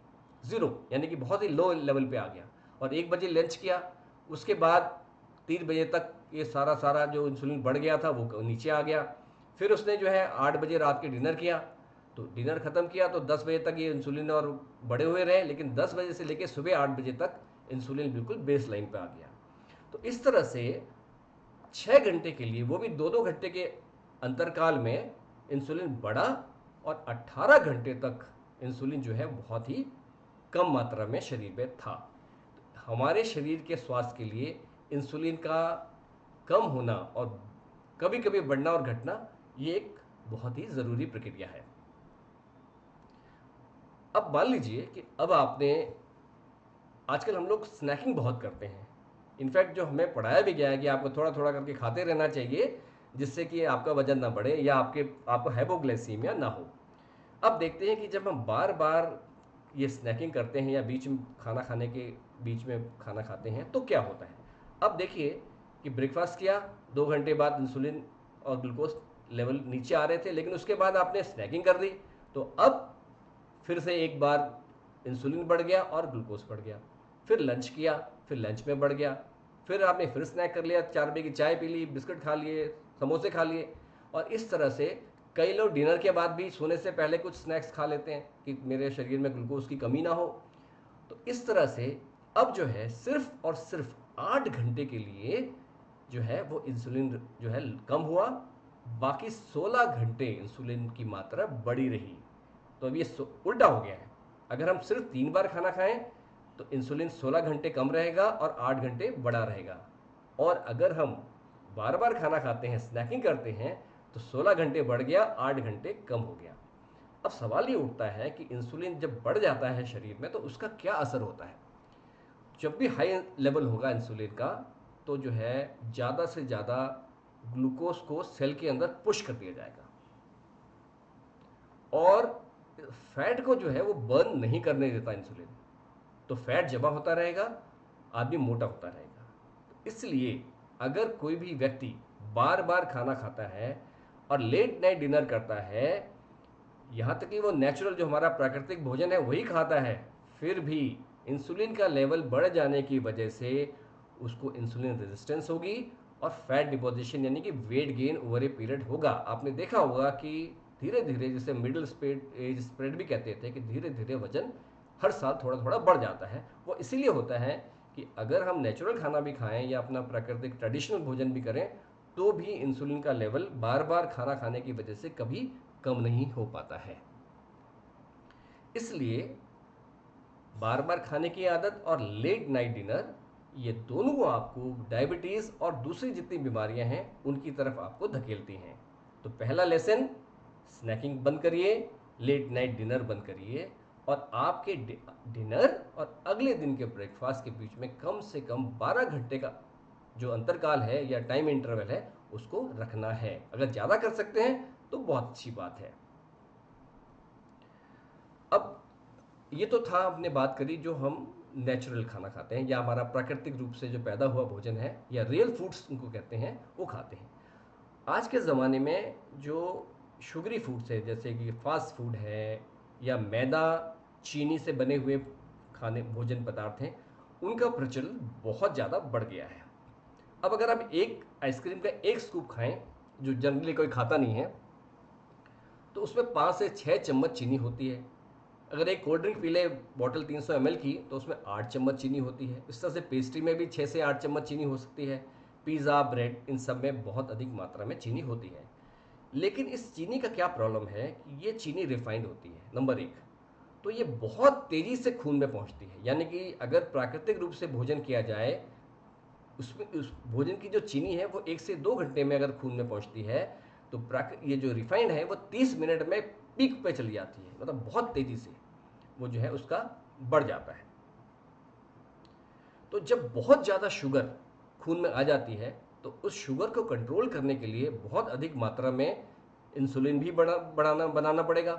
Speaker 1: जीरो, यानी कि बहुत ही लो लेवल पे आ गया। और 1 बजे लंच किया, उसके बाद 3 बजे तक ये सारा सारा जो इंसुलिन बढ़ गया था वो नीचे आ गया। फिर उसने जो है 8 बजे रात के डिनर किया, तो डिनर खत्म किया तो 10 बजे तक ये इंसुलिन और बढ़े हुए रहे, लेकिन 10 बजे से लेकर सुबह 8 बजे तक इंसुलिन बिल्कुल बेस लाइन पे आ गया। तो इस तरह से 6 घंटे के लिए, वो भी 2-2 घंटे के अंतरकाल में इंसुलिन बढ़ा और 18 घंटे तक इंसुलिन जो है बहुत ही कम मात्रा में शरीर में था। हमारे शरीर के स्वास्थ्य के लिए इंसुलिन का कम होना और कभी कभी बढ़ना और घटना ये एक बहुत ही ज़रूरी प्रक्रिया है। अब मान लीजिए कि अब आपने, आजकल हम लोग स्नैकिंग बहुत करते हैं। इनफैक्ट जो हमें पढ़ाया भी गया है कि आपको थोड़ा थोड़ा करके खाते रहना चाहिए, जिससे कि आपका वजन ना बढ़े या आपको हाइपोग्लाइसीमिया ना हो। अब देखते हैं कि जब हम बार बार ये स्नैकिंग करते हैं या बीच में खाना खाने के बीच में खाना खाते हैं तो क्या होता है। अब देखिए कि ब्रेकफास्ट किया, 2 घंटे बाद इंसुलिन और ग्लूकोज लेवल नीचे आ रहे थे, लेकिन उसके बाद आपने स्नैकिंग कर दी, तो अब फिर से एक बार इंसुलिन बढ़ गया और ग्लूकोज बढ़ गया। फिर लंच किया, फिर लंच में बढ़ गया, फिर आपने फिर स्नैक कर लिया, 4 रुपये की चाय पी ली, बिस्किट खा लिए, समोसे खा लिए, और इस तरह से कई लोग डिनर के बाद भी सोने से पहले कुछ स्नैक्स खा लेते हैं कि मेरे शरीर में ग्लूकोज की कमी ना हो। तो इस तरह से अब जो है सिर्फ और सिर्फ 8 घंटे के लिए जो है वो इंसुलिन जो है कम हुआ, बाकी 16 घंटे इंसुलिन की मात्रा बढ़ी रही। तो अब ये उल्टा हो गया है। अगर हम सिर्फ 3 बार खाना खाएं तो इंसुलिन 16 घंटे कम रहेगा और 8 घंटे बढ़ा रहेगा, और अगर हम बार बार खाना खाते हैं, स्नैकिंग करते हैं, तो 16 घंटे बढ़ गया, 8 घंटे कम हो गया। अब सवाल ये उठता है कि इंसुलिन जब बढ़ जाता है शरीर में तो उसका क्या असर होता है। जब भी हाई लेवल होगा इंसुलिन का, तो जो है ज़्यादा से ज़्यादा ग्लूकोज को सेल के अंदर पुश कर दिया जाएगा और फैट को जो है वो बर्न नहीं करने देता इंसुलिन, तो फैट जमा होता रहेगा, आदमी मोटा होता रहेगा। इसलिए अगर कोई भी व्यक्ति बार बार खाना खाता है और लेट नाइट डिनर करता है, यहाँ तक कि वो नेचुरल जो हमारा प्राकृतिक भोजन है वही खाता है, फिर भी इंसुलिन का लेवल बढ़ जाने की वजह से उसको इंसुलिन रेजिस्टेंस होगी और फैट डिपोजिशन यानी कि weight gain over a period होगा। आपने देखा होगा कि धीरे धीरे, जिसे मिडिल एज स्प्रेड भी कहते थे, कि धीरे धीरे वजन हर साल थोड़ा थोड़ा बढ़ जाता है। वो इसीलिए होता है कि अगर हम नेचुरल खाना भी खाएं या अपना प्राकृतिक ट्रेडिशनल भोजन भी करें, तो भी इंसुलिन का लेवल बार बार खाना खाने की वजह से कभी कम नहीं हो पाता है। इसलिए बार बार खाने की आदत और लेट नाइट डिनर, ये दोनों आपको डायबिटीज़ और दूसरी जितनी बीमारियां हैं उनकी तरफ आपको धकेलती हैं। तो पहला लेसन, स्नैकिंग बंद करिए, लेट नाइट डिनर बंद करिए, और आपके डिनर और अगले दिन के ब्रेकफास्ट के बीच में कम से कम 12 घंटे का जो अंतरकाल है या टाइम इंटरवल है उसको रखना है। अगर ज़्यादा कर सकते हैं तो बहुत अच्छी बात है। अब ये तो था, आपने बात करी जो हम नेचुरल खाना खाते हैं या हमारा प्राकृतिक रूप से जो पैदा हुआ भोजन है या रियल फूड्स उनको कहते हैं, वो खाते हैं। आज के ज़माने में जो शुगरी फूड्स है, जैसे कि फास्ट फूड है या मैदा, चीनी से बने हुए खाने भोजन पदार्थ हैं, उनका प्रचलन बहुत ज़्यादा बढ़ गया है। अब अगर आप एक आइसक्रीम का एक स्कूप खाएं, जो जनरली कोई खाता नहीं है, तो उसमें 5 से 6 चम्मच चीनी होती है। अगर एक कोल्ड ड्रिंक पी ले बॉटल 300 ml की, तो उसमें 8 चम्मच चीनी होती है। इस तरह से पेस्ट्री में भी 6 से 8 चम्मच चीनी हो सकती है। पिज़्ज़ा, ब्रेड, इन सब में बहुत अधिक मात्रा में चीनी होती है। लेकिन इस चीनी का क्या प्रॉब्लम है कि ये चीनी रिफाइंड होती है, नंबर एक। तो ये बहुत तेज़ी से खून में पहुंचती है, यानी कि अगर प्राकृतिक रूप से भोजन किया जाए, उसमें उस भोजन की जो चीनी है वो 1 से 2 घंटे में अगर खून में पहुंचती है, तो ये जो रिफाइंड है वो 30 मिनट में पीक पे चली जाती है, मतलब बहुत तेज़ी से वो जो है उसका बढ़ जाता है। तो जब बहुत ज़्यादा शुगर खून में आ जाती है, तो उस शुगर को कंट्रोल करने के लिए बहुत अधिक मात्रा में इंसुलिन भी बनाना पड़ेगा।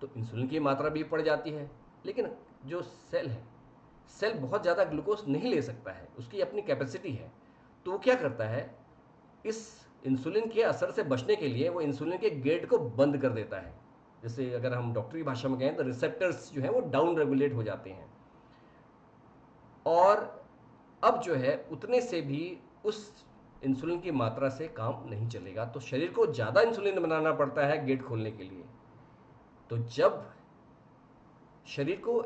Speaker 1: तो इंसुलिन की मात्रा भी बढ़ जाती है। लेकिन जो सेल है, सेल बहुत ज़्यादा ग्लूकोज नहीं ले सकता है, उसकी अपनी कैपेसिटी है। तो वो क्या करता है, इस इंसुलिन के असर से बचने के लिए वो इंसुलिन के गेट को बंद कर देता है। जैसे अगर हम डॉक्टरी भाषा में कहें तो रिसेप्टर्स जो हैं वो डाउन रेगुलेट हो जाते हैं। और अब जो है उतने से भी उस इंसुलिन की मात्रा से काम नहीं चलेगा, तो शरीर को ज़्यादा इंसुलिन बनाना पड़ता है गेट खोलने के लिए। तो जब शरीर को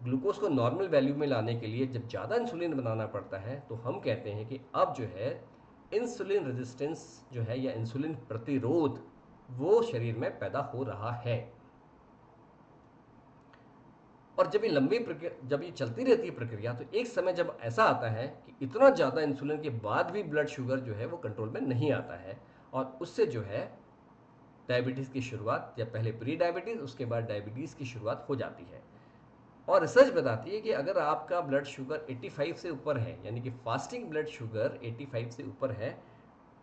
Speaker 1: ग्लूकोज को नॉर्मल वैल्यू में लाने के लिए जब ज़्यादा इंसुलिन बनाना पड़ता है, तो हम कहते हैं कि अब जो है इंसुलिन रेजिस्टेंस जो है या इंसुलिन प्रतिरोध वो शरीर में पैदा हो रहा है। और जब ये चलती रहती है प्रक्रिया, तो एक समय जब ऐसा आता है कि इतना ज़्यादा इंसुलिन के बाद भी ब्लड शुगर जो है वो कंट्रोल में नहीं आता है, और उससे जो है डायबिटीज़ की शुरुआत, या पहले प्री डायबिटीज़ उसके बाद डायबिटीज़ की शुरुआत हो जाती है। और रिसर्च बताती है कि अगर आपका ब्लड शुगर 85 से ऊपर है, यानी कि फास्टिंग ब्लड शुगर 85 से ऊपर है,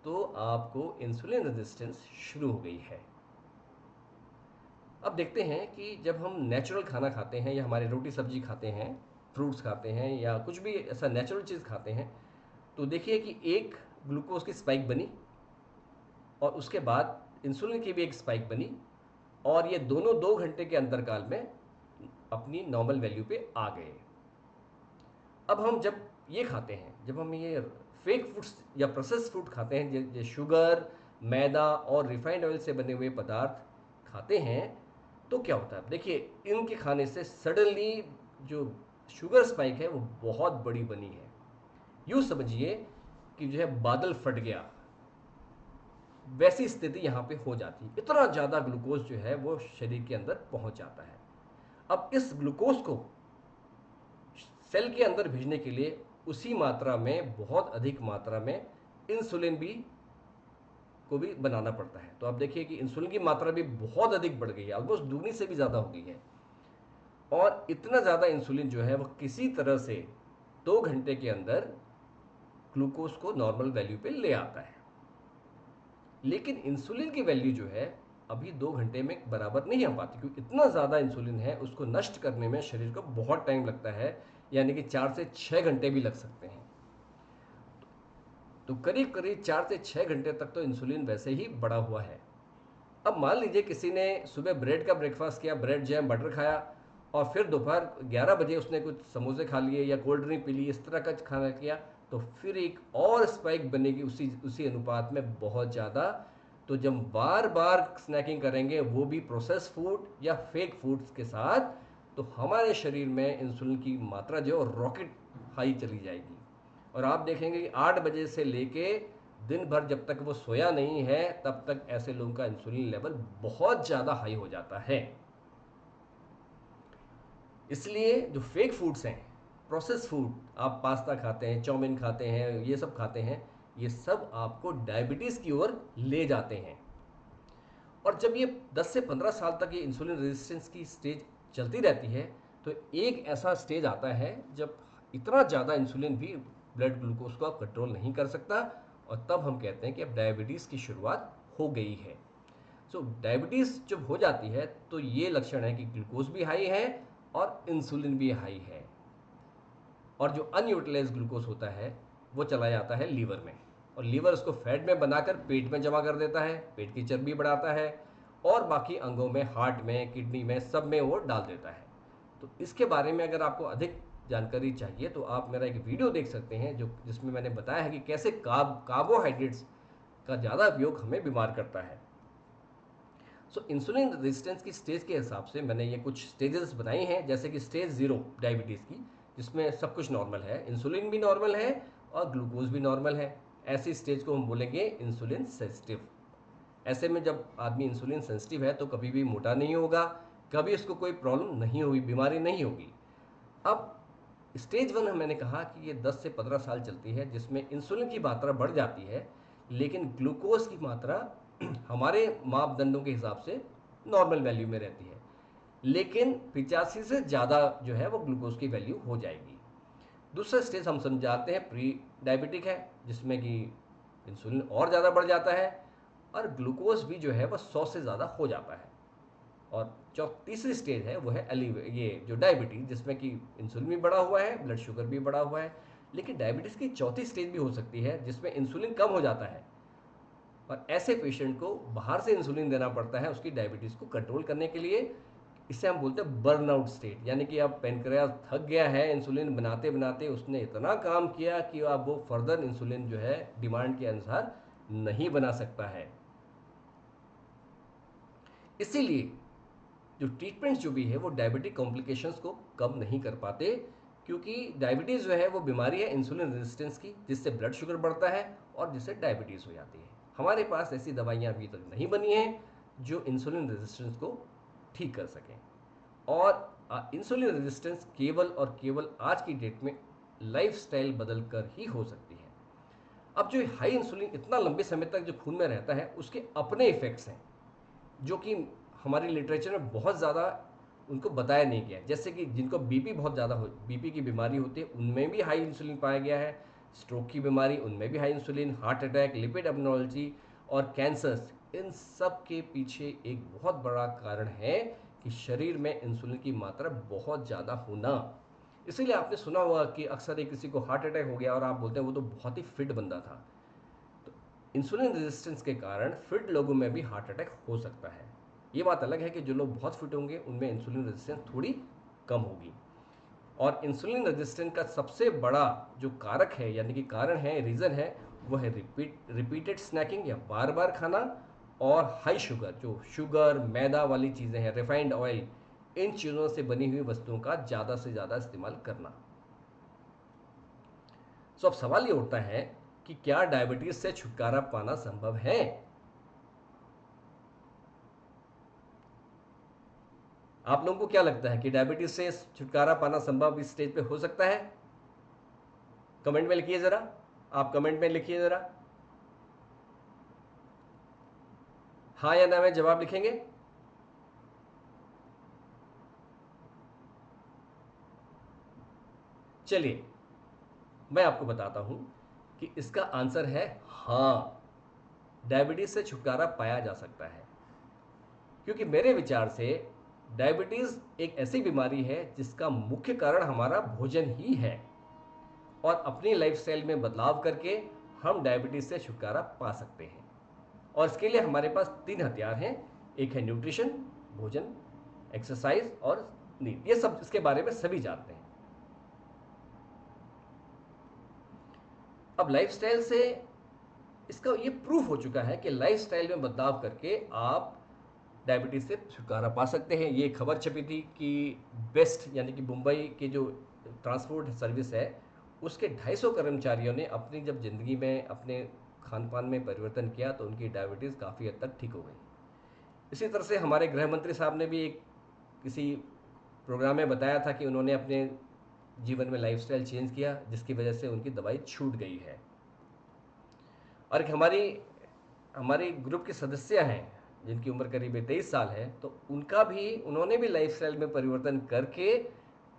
Speaker 1: तो आपको इंसुलिन रेजिस्टेंस शुरू हो गई है। अब देखते हैं कि जब हम नेचुरल खाना खाते हैं, या हमारे रोटी सब्जी खाते हैं, फ्रूट्स खाते हैं, या कुछ भी ऐसा नेचुरल चीज़ खाते हैं, तो देखिए कि एक ग्लूकोज की स्पाइक बनी, और उसके बाद इंसुलिन की भी एक स्पाइक बनी, और ये दोनों 2 घंटे के अंतरकाल में अपनी नॉर्मल वैल्यू पे आ गए। अब हम जब ये खाते हैं, जब हम ये फेक फूड्स या प्रोसेस फूड खाते हैं, जैसे शुगर, मैदा और रिफाइंड ऑयल से बने हुए पदार्थ खाते हैं, तो क्या होता है, देखिए इनके खाने से सडनली जो शुगर स्पाइक है वो बहुत बड़ी बनी है। यूँ समझिए कि जो है बादल फट गया, वैसी स्थिति यहाँ पे हो जाती है। इतना ज़्यादा ग्लूकोज जो है वो शरीर के अंदर पहुँच जाता है। अब इस ग्लूकोज को सेल के अंदर भेजने के लिए उसी मात्रा में, बहुत अधिक मात्रा में इंसुलिन भी को भी बनाना पड़ता है। तो आप देखिए कि इंसुलिन की मात्रा भी बहुत अधिक बढ़ गई है, ऑलमोस्ट दुगनी से भी ज़्यादा हो गई है। और इतना ज़्यादा इंसुलिन जो है वो किसी तरह से 2 घंटे के अंदर ग्लूकोज को नॉर्मल वैल्यू पे ले आता है। लेकिन इंसुलिन की वैल्यू जो है अभी 2 घंटे में बराबर नहीं आ पाती, क्योंकि इतना ज़्यादा इंसुलिन है, उसको नष्ट करने में शरीर को बहुत टाइम लगता है, यानी कि 4 से 6 घंटे भी लग सकते हैं। तो करीब करीब 4 से 6 घंटे तक तो इंसुलिन वैसे ही बढ़ा हुआ है। अब मान लीजिए किसी ने सुबह ब्रेड का ब्रेकफास्ट किया, ब्रेड जैम बटर खाया, और फिर दोपहर 11 बजे उसने कुछ समोसे खा लिए या कोल्ड ड्रिंक पी ली, इस तरह का खाना किया, तो फिर एक और स्पाइक बनेगी उसी उसी अनुपात में बहुत ज़्यादा। तो जब बार बार स्नैकिंग करेंगे, वो भी प्रोसेस फूड या फेक फूड्स के साथ, तो हमारे शरीर में इंसुलिन की मात्रा जो रॉकेट हाई चली जाएगी। और आप देखेंगे कि 8 बजे से लेके दिन भर जब तक वो सोया नहीं है, तब तक ऐसे लोगों का इंसुलिन लेवल बहुत ज़्यादा हाई हो जाता है। इसलिए जो फेक फूड्स हैं, प्रोसेस फूड, आप पास्ता खाते हैं, चाउमीन खाते हैं, ये सब खाते हैं, ये सब आपको डायबिटीज़ की ओर ले जाते हैं। और जब ये 10 से 15 साल तक ये इंसुलिन रेजिस्टेंस की स्टेज चलती रहती है, तो एक ऐसा स्टेज आता है जब इतना ज़्यादा इंसुलिन भी ब्लड ग्लूकोज को आप कंट्रोल नहीं कर सकता, और तब हम कहते हैं कि अब डायबिटीज़ की शुरुआत हो गई है। सो डायबिटीज़ जब हो जाती है, तो ये लक्षण है कि ग्लूकोज भी हाई है और इंसुलिन भी हाई है, और जो अनयूटिलाइज ग्लूकोज होता है वो चला जाता है लीवर में। और लीवर उसको फैट में बनाकर पेट में जमा कर देता है, पेट की चर्बी बढ़ाता है और बाकी अंगों में, हार्ट में, किडनी में, सब में वो डाल देता है। तो इसके बारे में अगर आपको अधिक जानकारी चाहिए तो आप मेरा एक वीडियो देख सकते हैं जो जिसमें मैंने बताया है कि कैसे कार्बोहाइड्रेट्स का ज़्यादा उपयोग हमें बीमार करता है। इंसुलिन रेजिस्टेंस की स्टेज के हिसाब से मैंने ये कुछ स्टेजेस बनाई हैं, जैसे कि स्टेज 0 डायबिटीज़ की, जिसमें सब कुछ नॉर्मल है, इंसुलिन भी नॉर्मल है और ग्लूकोज भी नॉर्मल है। ऐसी स्टेज को हम बोलेंगे इंसुलिन सेंसिटिव। ऐसे में जब आदमी इंसुलिन सेंसिटिव है तो कभी भी मोटा नहीं होगा, कभी उसको कोई प्रॉब्लम नहीं होगी, बीमारी नहीं होगी। अब स्टेज 1 मैंने कहा कि ये 10 से 15 साल चलती है, जिसमें इंसुलिन की मात्रा बढ़ जाती है लेकिन ग्लूकोज की मात्रा हमारे मापदंडों के हिसाब से नॉर्मल वैल्यू में रहती है, लेकिन 85 से ज़्यादा जो है वो ग्लूकोज की वैल्यू हो जाएगी। दूसरा स्टेज हम समझाते हैं प्री डायबिटिक है, जिसमें कि इंसुलिन और ज़्यादा बढ़ जाता है और ग्लूकोज भी जो है वह 100 से ज़्यादा हो जाता है। और जो तीसरी स्टेज है वो है ये जो डायबिटीज़, जिसमें कि इंसुलिन भी बढ़ा हुआ है, ब्लड शुगर भी बढ़ा हुआ है। लेकिन डायबिटीज़ की चौथी स्टेज भी हो सकती है जिसमें इंसुलिन कम हो जाता है और ऐसे पेशेंट को बाहर से इंसुलिन देना पड़ता है उसकी डायबिटीज़ को कंट्रोल करने के लिए। इसे हम बोलते हैं बर्नआउट स्टेट, यानी कि अब पेनक्रियास थक गया है, इंसुलिन बनाते बनाते उसने इतना काम किया कि अब वो फर्दर इंसुलिन जो है डिमांड के अनुसार नहीं बना सकता है। इसीलिए जो ट्रीटमेंट्स जो भी है वो डायबिटिक कॉम्प्लिकेशंस को कम नहीं कर पाते, क्योंकि डायबिटीज़ जो है वो बीमारी है इंसुलिन रेजिस्टेंस की, जिससे ब्लड शुगर बढ़ता है और जिससे डायबिटीज़ हो जाती है। हमारे पास ऐसी दवाइयाँ अभी तक नहीं बनी हैं जो इंसुलिन रेजिस्टेंस को ठीक कर सकें। और इंसुलिन रेजिस्टेंस केवल और केवल आज की डेट में लाइफस्टाइल बदल कर ही हो सकती है। अब जो हाई इंसुलिन इतना लंबे समय तक जो खून में रहता है उसके अपने इफ़ेक्ट्स हैं, जो कि हमारी लिटरेचर में बहुत ज़्यादा उनको बताया नहीं गया। जैसे कि जिनको बीपी बहुत ज़्यादा हो, बीपी की बीमारी होती है, उनमें भी हाई इंसुलिन पाया गया है। स्ट्रोक की बीमारी, उनमें भी high insulin, heart attack, lipid abnormality और कैंसर्स, इन सब के पीछे एक बहुत बड़ा कारण है कि शरीर में इंसुलिन की मात्रा बहुत ज़्यादा होना। इसीलिए आपने सुना होगा कि अक्सर एक किसी को हार्ट अटैक हो गया और आप बोलते हैं वो तो बहुत ही फिट बंदा था। तो इंसुलिन रेजिस्टेंस के कारण फिट लोगों में भी हार्ट अटैक हो सकता है। ये बात अलग है कि जो लोग बहुत फिट होंगे उनमें इंसुलिन रेजिस्टेंस थोड़ी कम होगी। और इंसुलिन रेजिस्टेंस का सबसे बड़ा जो कारक है, यानी कि कारण है, रीज़न है, वो है रिपीटेड स्नैकिंग या बार बार खाना, और हाई शुगर, जो शुगर, मैदा वाली चीज़ें हैं, रिफाइंड ऑयल, इन चीज़ों से बनी हुई वस्तुओं का ज़्यादा से ज़्यादा इस्तेमाल करना। अब सवाल ये उठता है कि क्या डायबिटीज से छुटकारा पाना संभव है? आप लोगों को क्या लगता है कि डायबिटीज से छुटकारा पाना संभव इस स्टेज पे हो सकता है? कमेंट में लिखिए जरा, आप कमेंट में लिखिए जरा, हाँ या ना में जवाब लिखेंगे। चलिए मैं आपको बताता हूं कि इसका आंसर है हाँ, डायबिटीज से छुटकारा पाया जा सकता है। क्योंकि मेरे विचार से डायबिटीज एक ऐसी बीमारी है जिसका मुख्य कारण हमारा भोजन ही है, और अपनी लाइफस्टाइल में बदलाव करके हम डायबिटीज से छुटकारा पा सकते हैं। और इसके लिए हमारे पास 3 हथियार हैं। एक है न्यूट्रिशन, भोजन, एक्सरसाइज और नींद। ये सब इसके बारे में सभी जानते हैं। अब लाइफस्टाइल से इसका ये प्रूफ हो चुका है कि लाइफस्टाइल में बदलाव करके आप डायबिटीज़ से छुटकारा पा सकते हैं। ये खबर छपी थी कि बेस्ट, यानी कि मुंबई के जो ट्रांसपोर्ट सर्विस है, उसके 250 कर्मचारियों ने अपनी जब ज़िंदगी में अपने खान पान में परिवर्तन किया तो उनकी डायबिटीज़ काफ़ी हद तक ठीक हो गई। इसी तरह से हमारे गृह मंत्री साहब ने भी एक किसी प्रोग्राम में बताया था कि उन्होंने अपने जीवन में लाइफस्टाइल चेंज किया जिसकी वजह से उनकी दवाई छूट गई है। और एक हमारी हमारी ग्रुप के सदस्य हैं जिनकी उम्र करीब 23 साल है, तो उन्होंने भी लाइफस्टाइल में परिवर्तन करके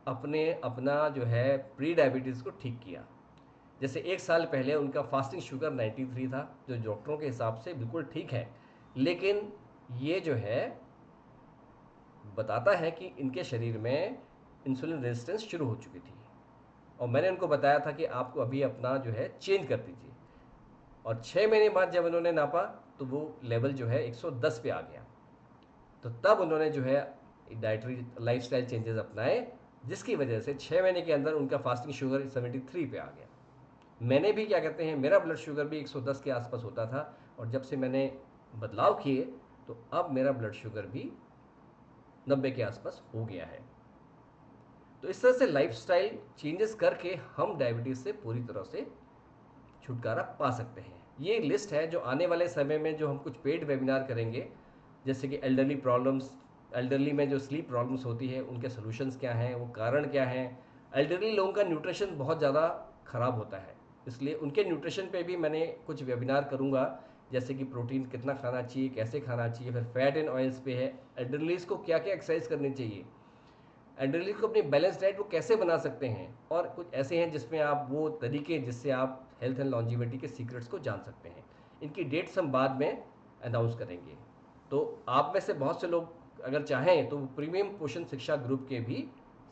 Speaker 1: अपना जो है प्री डायबिटीज़ को ठीक किया। जैसे 1 साल पहले उनका फास्टिंग शुगर 93 था, जो डॉक्टरों के हिसाब से बिल्कुल ठीक है, लेकिन ये जो है बताता है कि इनके शरीर में इंसुलिन रेजिस्टेंस शुरू हो चुकी थी। और मैंने उनको बताया था कि आपको अभी अपना जो है चेंज कर दीजिए। और 6 महीने बाद जब उन्होंने नापा तो वो लेवल जो है 110 पे आ गया। तो तब उन्होंने जो है डाइटरी लाइफस्टाइल चेंजेस अपनाए, जिसकी वजह से 6 महीने के अंदर उनका फास्टिंग शुगर 73 पे आ गया। मैंने भी क्या कहते हैं, मेरा ब्लड शुगर भी 110 के आसपास होता था, और जब से मैंने बदलाव किए तो अब मेरा ब्लड शुगर भी 90 के आसपास हो गया है। तो इस तरह से लाइफस्टाइल चेंजेस करके हम डायबिटीज़ से पूरी तरह से छुटकारा पा सकते हैं। ये लिस्ट है जो आने वाले समय में जो हम कुछ पेड वेबिनार करेंगे, जैसे कि एल्डरली प्रॉब्लम्स, एल्डरली में जो स्लीप प्रॉब्लम्स होती है उनके सोल्यूशंस क्या हैं, वो कारण क्या हैं। एल्डरली लोगों का न्यूट्रिशन बहुत ज़्यादा ख़राब होता है, इसलिए उनके न्यूट्रिशन पे भी मैंने कुछ वेबिनार करूँगा, जैसे कि प्रोटीन कितना खाना चाहिए, कैसे खाना चाहिए, फिर फैट एंड ऑयल्स पे है, एल्डरलीज को क्या क्या एक्सरसाइज करनी चाहिए, एल्डरली को अपनी बैलेंस डाइट वो कैसे बना सकते हैं, और कुछ ऐसे हैं जिसमें आप वो तरीके जिससे आप हेल्थ एंड लॉन्जिविटी के सीक्रेट्स को जान सकते हैं। इनकी डेट्स हम बाद में अनाउंस करेंगे। तो आप में से बहुत से लोग अगर चाहें तो प्रीमियम पोषण शिक्षा ग्रुप के भी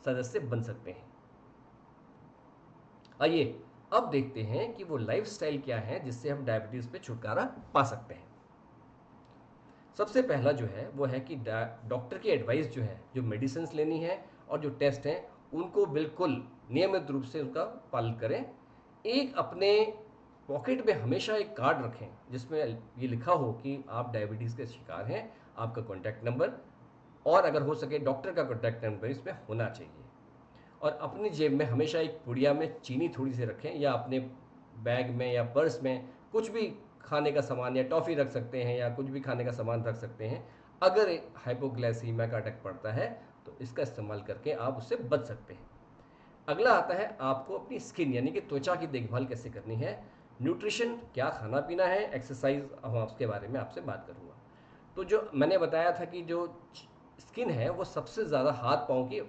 Speaker 1: सदस्य बन सकते हैं। आइए अब देखते हैं कि वो लाइफस्टाइल क्या है जिससे हम डायबिटीज़ पे छुटकारा पा सकते हैं। सबसे पहला जो है वो है कि डॉक्टर की एडवाइस जो है, जो मेडिसिन लेनी है और जो टेस्ट हैं उनको बिल्कुल नियमित रूप से उनका पालन करें। एक अपने पॉकेट में हमेशा एक कार्ड रखें जिसमें ये लिखा हो कि आप डायबिटीज़ के शिकार हैं, आपका कॉन्टैक्ट नंबर, और अगर हो सके डॉक्टर का कॉन्टैक्ट नंबर इसमें होना चाहिए। और अपनी जेब में हमेशा एक पुड़िया में चीनी थोड़ी सी रखें, या अपने बैग में या पर्स में कुछ भी खाने का सामान या टॉफ़ी रख सकते हैं, या कुछ भी खाने का सामान रख सकते हैं। अगर हाइपोग्लाइसीमिया का अटैक पड़ता है तो इसका इस्तेमाल करके आप उससे बच सकते हैं। अगला आता है आपको अपनी स्किन यानी कि त्वचा की देखभाल कैसे करनी है। न्यूट्रिशन, क्या खाना पीना है, एक्सरसाइज, हम उसके बारे में आपसे बात करूँगा। तो जो मैंने बताया था कि जो स्किन है वो सबसे ज़्यादा हाथ पाँव की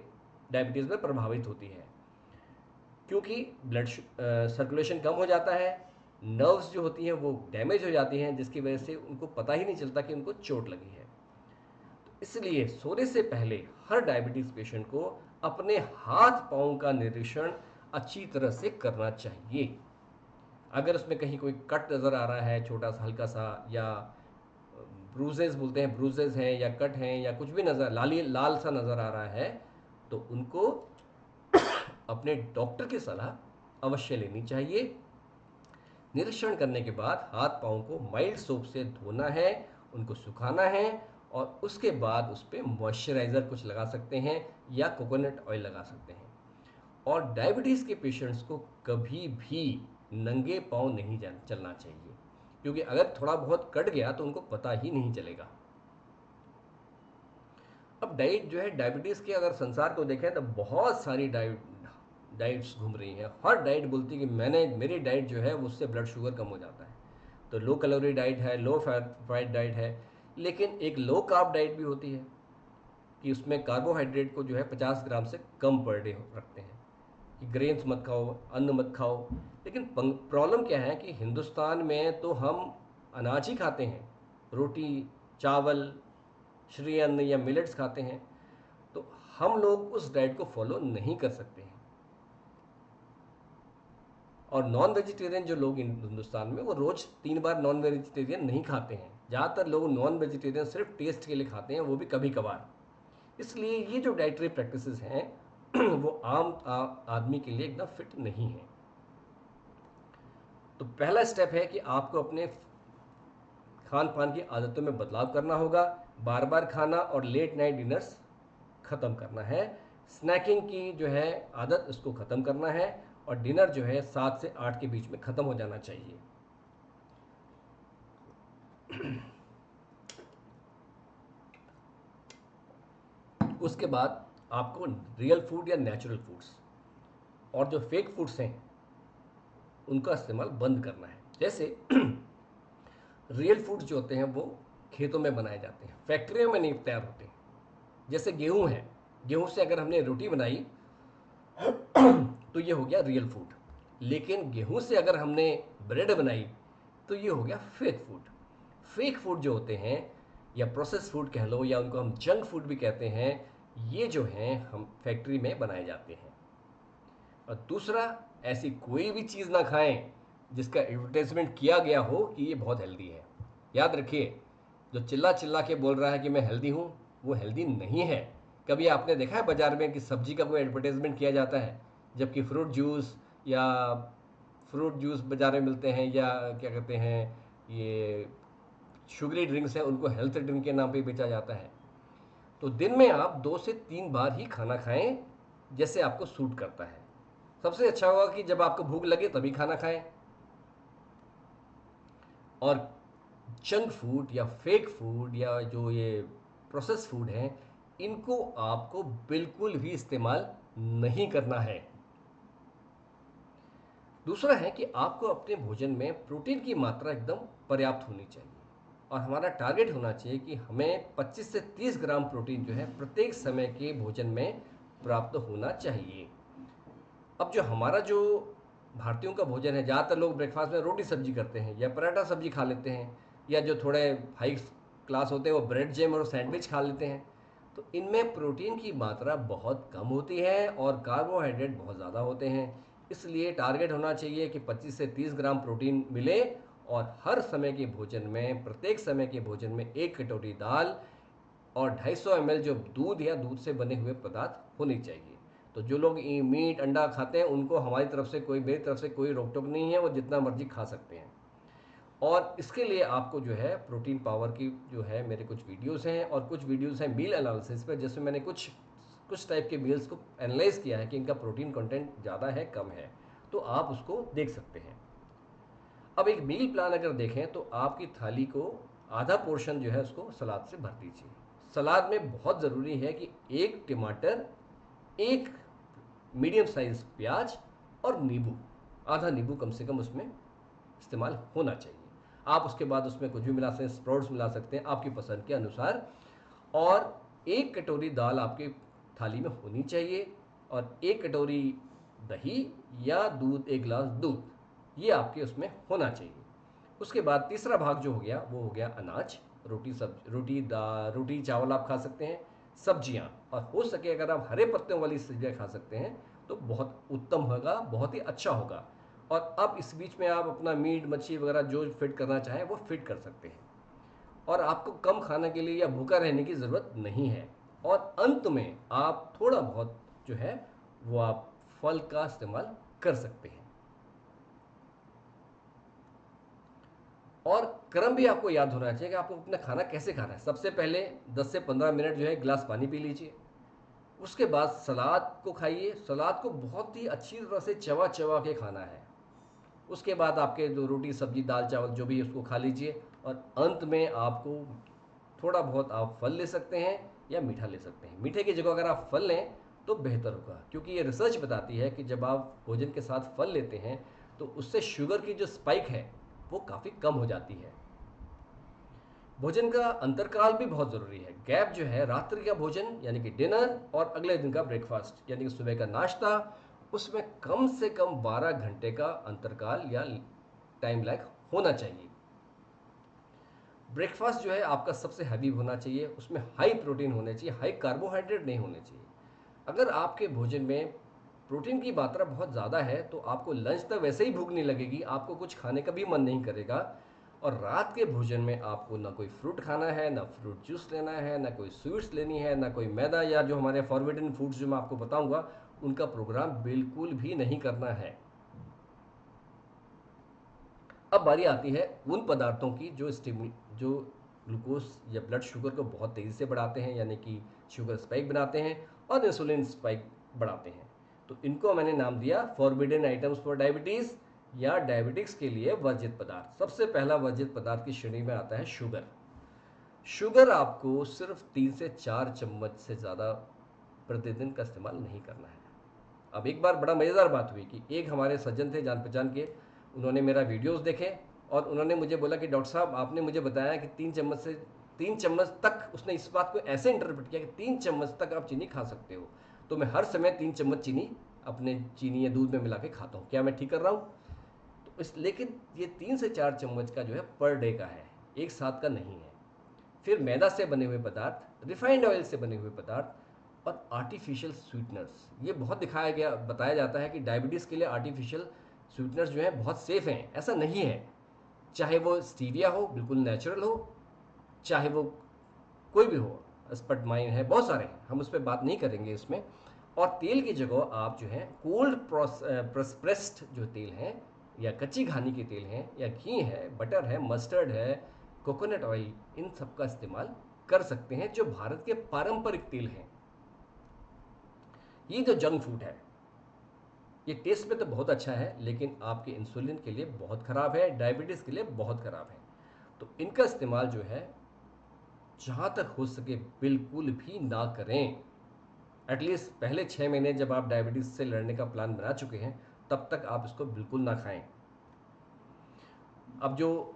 Speaker 1: डायबिटीज़ में प्रभावित होती है, क्योंकि ब्लड सर्कुलेशन कम हो जाता है, नर्व्स जो होती हैं वो डैमेज हो जाती हैं, जिसकी वजह से उनको पता ही नहीं चलता कि उनको चोट लगी है। तो इसलिए सोने से पहले हर डायबिटीज़ पेशेंट को अपने हाथ पाँव का निरीक्षण अच्छी तरह से करना चाहिए। अगर उसमें कहीं कोई कट नज़र आ रहा है छोटा सा हल्का सा, या ब्रूजेस बोलते हैं, ब्रूजेस हैं या कट हैं या कुछ भी नज़र लाल सा नज़र आ रहा है, तो उनको अपने डॉक्टर की सलाह अवश्य लेनी चाहिए। निरीक्षण करने के बाद हाथ पाँव को माइल्ड सोप से धोना है, उनको सुखाना है, और उसके बाद उस पर मॉइस्चराइज़र कुछ लगा सकते हैं या कोकोनट ऑयल लगा सकते हैं। और डायबिटीज़ के पेशेंट्स को कभी भी नंगे पाँव नहीं चलना चाहिए, क्योंकि अगर थोड़ा बहुत कट गया तो उनको पता ही नहीं चलेगा। अब डाइट जो है, डायबिटीज़ के अगर संसार को देखें तो बहुत सारी डाइट्स घूम रही हैं। हर डाइट बोलती है कि मेरी डाइट जो है उससे ब्लड शुगर कम हो जाता है। तो लो कैलोरी डाइट है, लो फैट डाइट है, लेकिन एक लो कार्ब डाइट भी होती है कि उसमें कार्बोहाइड्रेट को जो है 50 ग्राम से कम पर डे रखते हैं, कि ग्रेन्स मत खाओ, अन्न मत खाओ। लेकिन प्रॉब्लम क्या है कि हिंदुस्तान में तो हम अनाज ही खाते हैं, रोटी, चावल, श्री अन्न या मिलेट्स खाते हैं, तो हम लोग उस डाइट को फॉलो नहीं कर सकते हैं। और नॉन वेजिटेरियन जो लोग हिंदुस्तान में, वो रोज़ 3 बार नॉन वेजिटेरियन नहीं खाते हैं। ज़्यादातर लोग नॉन वेजिटेरियन सिर्फ टेस्ट के लिए खाते हैं, वो भी कभी कभार। इसलिए ये जो डाइटरी प्रैक्टिसेस हैं वो आम आदमी के लिए एकदम फिट नहीं है। तो पहला स्टेप है कि आपको अपने खान पान की आदतों में बदलाव करना होगा। बार बार खाना और लेट नाइट डिनर्स ख़त्म करना है। स्नैकिंग की जो है आदत, उसको ख़त्म करना है, और डिनर जो है 7 से 8 के बीच में ख़त्म हो जाना चाहिए। उसके बाद आपको रियल फूड या नेचुरल फूड्स और जो फेक फूड्स हैं उनका इस्तेमाल बंद करना है। जैसे रियल फूड्स जो होते हैं वो खेतों में बनाए जाते हैं, फैक्ट्रियों में नहीं तैयार होते हैं। जैसे गेहूं है, गेहूं से अगर हमने रोटी बनाई तो ये हो गया रियल फूड। लेकिन गेहूं से अगर हमने ब्रेड बनाई तो ये हो गया फेक फूड। फेक फूड जो होते हैं, या प्रोसेस फूड कह लो, या उनको हम जंक फूड भी कहते हैं, ये जो हैं हम फैक्ट्री में बनाए जाते हैं। और दूसरा, ऐसी कोई भी चीज़ ना खाएं जिसका एडवर्टाइजमेंट किया गया हो कि ये बहुत हेल्दी है। याद रखिए, जो चिल्ला चिल्ला के बोल रहा है कि मैं हेल्दी हूँ, वो हेल्दी नहीं है। कभी आपने देखा है बाजार में कि सब्जी का कोई एडवर्टाइजमेंट किया जाता है, जबकि या फ्रूट जूस बाजार में मिलते हैं, या क्या कहते हैं, ये शुगरी ड्रिंक्स हैं, उनको हेल्थ ड्रिंक के नाम पे बेचा जाता है। तो दिन में आप 2 से 3 बार ही खाना खाएं, जैसे आपको सूट करता है। सबसे अच्छा होगा कि जब आपको भूख लगे तभी खाना खाएं। और जंक फूड या फेक फूड या जो ये प्रोसेस फूड हैं, इनको आपको बिल्कुल भी इस्तेमाल नहीं करना है। दूसरा है कि आपको अपने भोजन में प्रोटीन की मात्रा एकदम पर्याप्त होनी चाहिए, और हमारा टारगेट होना चाहिए कि हमें 25 से 30 ग्राम प्रोटीन जो है प्रत्येक समय के भोजन में प्राप्त होना चाहिए। अब जो हमारा जो भारतीयों का भोजन है, ज़्यादातर लोग ब्रेकफास्ट में रोटी सब्जी करते हैं या पराठा सब्जी खा लेते हैं, या जो थोड़े हाई क्लास होते हैं वो ब्रेड जैम और सैंडविच खा लेते हैं। तो इनमें प्रोटीन की मात्रा बहुत कम होती है और कार्बोहाइड्रेट बहुत ज़्यादा होते हैं। इसलिए टारगेट होना चाहिए कि 25 से 30 ग्राम प्रोटीन मिले, और हर समय के भोजन में, प्रत्येक समय के भोजन में 1 कटोरी दाल और 250 ml जो दूध या दूध से बने हुए पदार्थ होने चाहिए। तो जो लोग मीट अंडा खाते हैं, उनको हमारी तरफ से कोई, मेरी तरफ से कोई रोक टोक नहीं है, वो जितना मर्जी खा सकते हैं। और इसके लिए आपको जो है प्रोटीन पावर की जो है मेरे कुछ वीडियोस हैं, और कुछ वीडियोस हैं मील एनालिसिस पे, जिसमें मैंने कुछ टाइप के मील्स को एनालाइज किया है कि इनका प्रोटीन कंटेंट ज़्यादा है कम है, तो आप उसको देख सकते हैं। अब एक मील प्लान अगर देखें तो आपकी थाली को आधा पोर्शन जो है उसको सलाद से भर दीजिए। सलाद में बहुत ज़रूरी है कि 1 टमाटर, 1 मीडियम साइज प्याज और नींबू, आधा नींबू कम से कम उसमें इस्तेमाल होना चाहिए। आप उसके बाद उसमें कुछ भी मिला सकते हैं, स्प्राउट्स मिला सकते हैं आपकी पसंद के अनुसार। और 1 कटोरी दाल आपके थाली में होनी चाहिए, और 1 कटोरी दही या दूध, 1 गिलास दूध, ये आपके उसमें होना चाहिए। उसके बाद तीसरा भाग जो हो गया वो हो गया अनाज, रोटी चावल आप खा सकते हैं, सब्जियां, और हो सके अगर आप हरे पत्तों वाली सब्जियां खा सकते हैं तो बहुत उत्तम होगा, बहुत ही अच्छा होगा। और अब इस बीच में आप अपना मीट मच्छी वगैरह जो फिट करना चाहें वो फिट कर सकते हैं, और आपको कम खाने के लिए या भूखा रहने की ज़रूरत नहीं है। और अंत में आप थोड़ा बहुत जो है वो आप फल का इस्तेमाल कर सकते हैं। और क्रम भी आपको याद होना चाहिए कि आपको अपना खाना कैसे खाना है। सबसे पहले 10 से 15 मिनट जो है गिलास पानी पी लीजिए। उसके बाद सलाद को खाइए, सलाद को बहुत ही अच्छी तरह से चबा चबा के खाना है। उसके बाद आपके जो रोटी सब्जी दाल चावल जो भी है उसको खा लीजिए, और अंत में आपको थोड़ा बहुत आप फल ले सकते हैं या मीठा ले सकते हैं। मीठे की जगह अगर आप फल लें तो बेहतर होगा, क्योंकि ये रिसर्च बताती है कि जब आप भोजन के साथ फल लेते हैं तो उससे शुगर की जो स्पाइक है वो काफ़ी कम हो जाती है। भोजन का अंतरकाल भी बहुत ज़रूरी है। गैप जो है, रात्रि का भोजन यानी कि डिनर और अगले दिन का ब्रेकफास्ट यानी कि सुबह का नाश्ता, उसमें कम से कम 12 घंटे का अंतरकाल या टाइम लैग होना चाहिए। ब्रेकफास्ट जो है आपका सबसे हैवी होना चाहिए, उसमें हाई प्रोटीन होने चाहिए, हाई कार्बोहाइड्रेट नहीं होने चाहिए। अगर आपके भोजन में प्रोटीन की मात्रा बहुत ज़्यादा है तो आपको लंच तक वैसे ही भूख नहीं लगेगी, आपको कुछ खाने का भी मन नहीं करेगा। और रात के भोजन में आपको ना कोई फ्रूट खाना है, ना फ्रूट जूस लेना है, ना कोई स्वीट्स लेनी है, ना कोई मैदा या जो हमारे फॉरबिडन फूड्स जो मैं आपको बताऊंगा उनका प्रोग्राम बिल्कुल भी नहीं करना है। अब बारी आती है उन पदार्थों की जो ग्लूकोज या ब्लड शुगर को बहुत तेज़ी से बढ़ाते हैं, यानी कि शुगर स्पाइक बनाते हैं और इंसुलिन स्पाइक बढ़ाते हैं। तो इनको मैंने नाम दिया फॉरबिडन आइटम्स फॉर डायबिटीज़, या डायबिटिक्स के लिए वर्जित पदार्थ। सबसे पहला वर्जित पदार्थ की श्रेणी में आता है शुगर। शुगर आपको सिर्फ 3 से 4 चम्मच से ज़्यादा प्रतिदिन का इस्तेमाल नहीं करना है। अब एक बार बड़ा मज़ेदार बात हुई कि एक हमारे सज्जन थे जान पहचान के, उन्होंने मेरा वीडियोस देखे और उन्होंने मुझे बोला कि डॉक्टर साहब आपने मुझे बताया कि 3 चम्मच तक, उसने इस बात को ऐसे इंटरप्रेट किया कि 3 चम्मच तक आप चीनी खा सकते हो। तो मैं हर समय 3 चम्मच चीनी अपने चीनी या दूध में मिला के खाता हूँ, क्या मैं ठीक कर रहा हूँ? तो इस लेकिन ये 3 से 4 चम्मच का जो है पर डे का है, एक साथ का नहीं है। फिर मैदा से बने हुए पदार्थ, रिफाइंड ऑयल से बने हुए पदार्थ और आर्टिफिशियल स्वीटनर्स, ये बहुत दिखाया गया, बताया जाता है कि डायबिटीज़ के लिए आर्टिफिशियल स्वीटनर्स जो हैं बहुत सेफ़ हैं, ऐसा नहीं है। चाहे वो स्टीविया हो, बिल्कुल नेचुरल हो, चाहे वो कोई भी हो, स्पटमाइन है, बहुत सारे हैं, हम उस पर बात नहीं करेंगे इसमें। और तेल की जगह आप जो है कोल्ड प्रेस्ड जो तेल हैं, या कच्ची घानी के तेल हैं, या घी है, बटर है, मस्टर्ड है, कोकोनट ऑयल, इन सब का इस्तेमाल कर सकते हैं, जो भारत के पारंपरिक तेल हैं। ये जो जंक फूड है, ये टेस्ट में तो बहुत अच्छा है, लेकिन आपके इंसुलिन के लिए बहुत ख़राब है, डायबिटीज़ के लिए बहुत ख़राब है। तो इनका इस्तेमाल जो है जहाँ तक हो सके बिल्कुल भी ना करें। एटलीस्ट पहले 6 महीने जब आप डायबिटीज़ से लड़ने का प्लान बना चुके हैं, तब तक आप इसको बिल्कुल ना खाएं। अब जो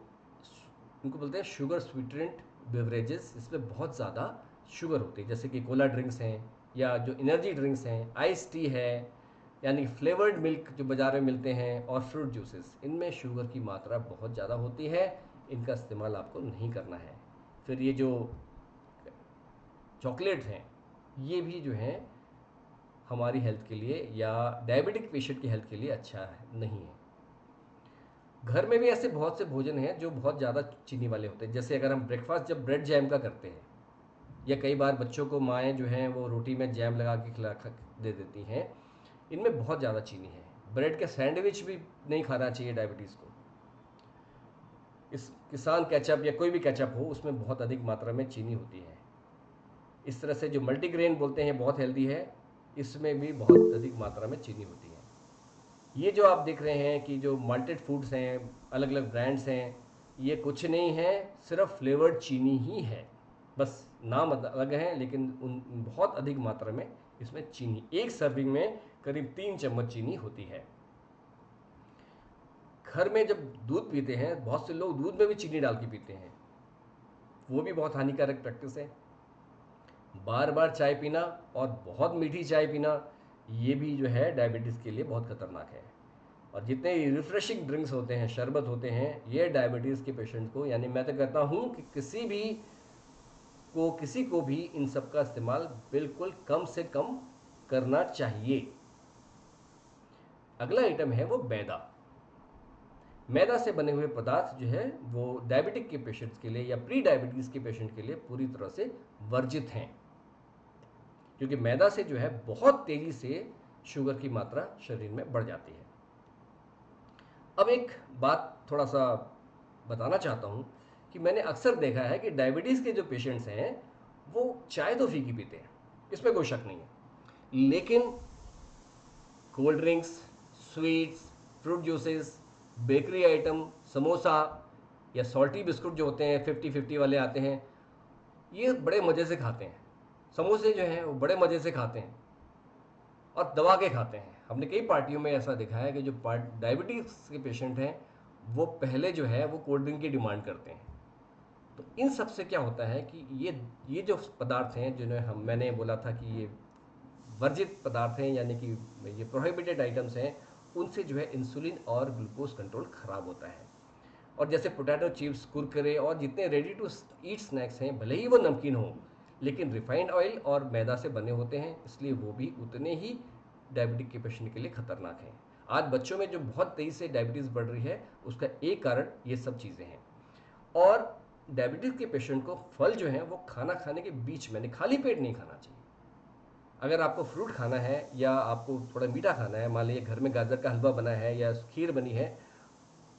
Speaker 1: इनको बोलते हैं शुगर स्वीटेंड बेवरेजेस, इसमें बहुत ज़्यादा शुगर होती है, जैसे कि कोला ड्रिंक्स हैं, या जो एनर्जी ड्रिंक्स हैं, आइस टी है, यानी फ्लेवर्ड मिल्क जो बाज़ार में मिलते हैं, और फ्रूट जूसेस, इनमें शुगर की मात्रा बहुत ज़्यादा होती है। इनका इस्तेमाल आपको नहीं करना है। फिर ये जो चॉकलेट्स हैं, ये भी जो हैं हमारी हेल्थ के लिए या डायबिटिक पेशेंट की हेल्थ के लिए अच्छा नहीं है। घर में भी ऐसे बहुत से भोजन हैं जो बहुत ज़्यादा चीनी वाले होते हैं, जैसे अगर हम ब्रेकफास्ट जब ब्रेड जैम का करते हैं, या कई बार बच्चों को माएँ जो हैं वो रोटी में जैम लगा के दे देती हैं, इनमें बहुत ज़्यादा चीनी है। ब्रेड के सैंडविच भी नहीं खाना चाहिए डायबिटीज़ को। इस किसान केचप या कोई भी केचप हो, उसमें बहुत अधिक मात्रा में चीनी होती है। इस तरह से जो मल्टीग्रेन बोलते हैं बहुत हेल्दी है, इसमें भी बहुत अधिक मात्रा में चीनी होती है। ये जो आप देख रहे हैं कि जो माल्टेड फूड्स हैं, अलग अलग ब्रांड्स हैं, ये कुछ नहीं है, सिर्फ फ्लेवर्ड चीनी ही है। बस नाम अलग हैं, लेकिन उन बहुत अधिक मात्रा में इसमें चीनी, एक सर्विंग में करीब 3 चम्मच चीनी होती है। घर में जब दूध पीते हैं, बहुत से लोग दूध में भी चीनी डाल के पीते हैं, वो भी बहुत हानिकारक प्रैक्टिस है। बार बार चाय पीना और बहुत मीठी चाय पीना, ये भी जो है डायबिटीज़ के लिए बहुत खतरनाक है। और जितने रिफ्रेशिंग ड्रिंक्स होते हैं, शरबत होते हैं, ये डायबिटीज़ के पेशेंट को, यानी मैं तो कहता हूँ कि किसी को भी इन सब का इस्तेमाल बिल्कुल कम से कम करना चाहिए। अगला आइटम है वो मैदा। मैदा से बने हुए पदार्थ जो है वो डायबिटिक के पेशेंट्स के लिए या प्री डायबिटीज़ के पेशेंट के लिए पूरी तरह से वर्जित हैं, क्योंकि मैदा से जो है बहुत तेज़ी से शुगर की मात्रा शरीर में बढ़ जाती है। अब एक बात थोड़ा सा बताना चाहता हूँ कि मैंने अक्सर देखा है कि डायबिटीज़ के जो पेशेंट्स हैं वो चाय तो फीकी पीते हैं, इसमें कोई शक नहीं है, लेकिन cold drinks, sweets, fruit juices, bakery item, samosa या सॉल्टी बिस्कुट जो होते हैं 50-50 वाले आते हैं, ये बड़े मज़े से खाते हैं। समोसे जो हैं वो बड़े मज़े से खाते हैं और दबा के खाते हैं। हमने कई पार्टियों में ऐसा देखा है कि जो डायबिटीज़ के पेशेंट हैं वो पहले जो है वो कोल्ड ड्रिंक की डिमांड करते हैं। तो इन सब से क्या होता है कि ये जो पदार्थ हैं जिन्हें मैंने बोला था कि ये वर्जित पदार्थ हैं, यानी कि ये प्रोहिबिटेड आइटम्स हैं, उनसे जो है इंसुलिन और ग्लूकोज कंट्रोल खराब होता है। और जैसे पोटैटो चिप्स, कुरकुरे और जितने रेडी टू ईट स्नैक्स हैं, भले ही वो नमकीन हों, लेकिन रिफाइंड ऑयल और मैदा से बने होते हैं, इसलिए वो भी उतने ही डायबिटिक के पेशेंट के लिए खतरनाक हैं। आज बच्चों में जो बहुत तेज़ी से डायबिटीज़ बढ़ रही है, उसका एक कारण ये सब चीज़ें हैं। और डायबिटीज़ के पेशेंट को फल जो है वो खाना खाने के बीच में, खाली पेट नहीं खाना चाहिए। अगर आपको फ्रूट खाना है या आपको थोड़ा मीठा खाना है, मान लीजिए घर में गाजर का हलवा बना है या खीर बनी है,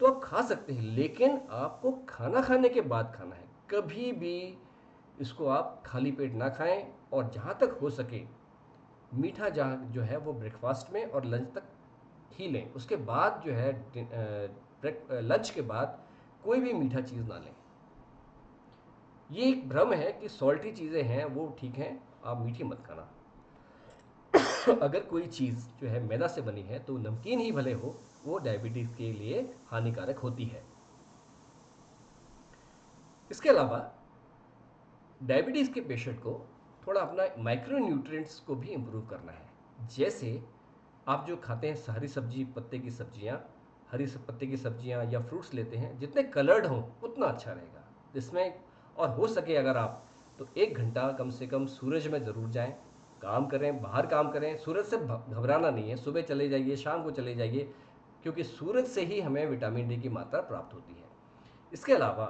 Speaker 1: तो आप खा सकते हैं, लेकिन आपको खाना खाने के बाद खाना है। कभी भी इसको आप खाली पेट ना खाएं, और जहाँ तक हो सके मीठा जहाँ जो है वो ब्रेकफास्ट में और लंच तक ही लें। उसके बाद जो है लंच के बाद कोई भी मीठा चीज़ ना लें। ये एक भ्रम है कि सॉल्टी चीज़ें हैं वो ठीक हैं, आप मीठी मत खाना। अगर कोई चीज़ जो है मैदा से बनी है तो नमकीन ही भले हो, वो डायबिटीज़ के लिए हानिकारक होती है। इसके अलावा डायबिटीज़ के पेशेंट को थोड़ा अपना माइक्रो न्यूट्रिएंट्स को भी इम्प्रूव करना है। जैसे आप जो खाते हैं हरी सब्जी, पत्ते की सब्जियां, पत्ते की सब्जियां या फ्रूट्स लेते हैं, जितने कलर्ड हों उतना अच्छा रहेगा जिसमें। और हो सके अगर आप तो 1 घंटा कम से कम सूरज में ज़रूर जाएं, काम करें, बाहर काम करें। सूरज से घबराना नहीं है, सुबह चले जाइए, शाम को चले जाइए, क्योंकि सूरज से ही हमें विटामिन डी की मात्रा प्राप्त होती है। इसके अलावा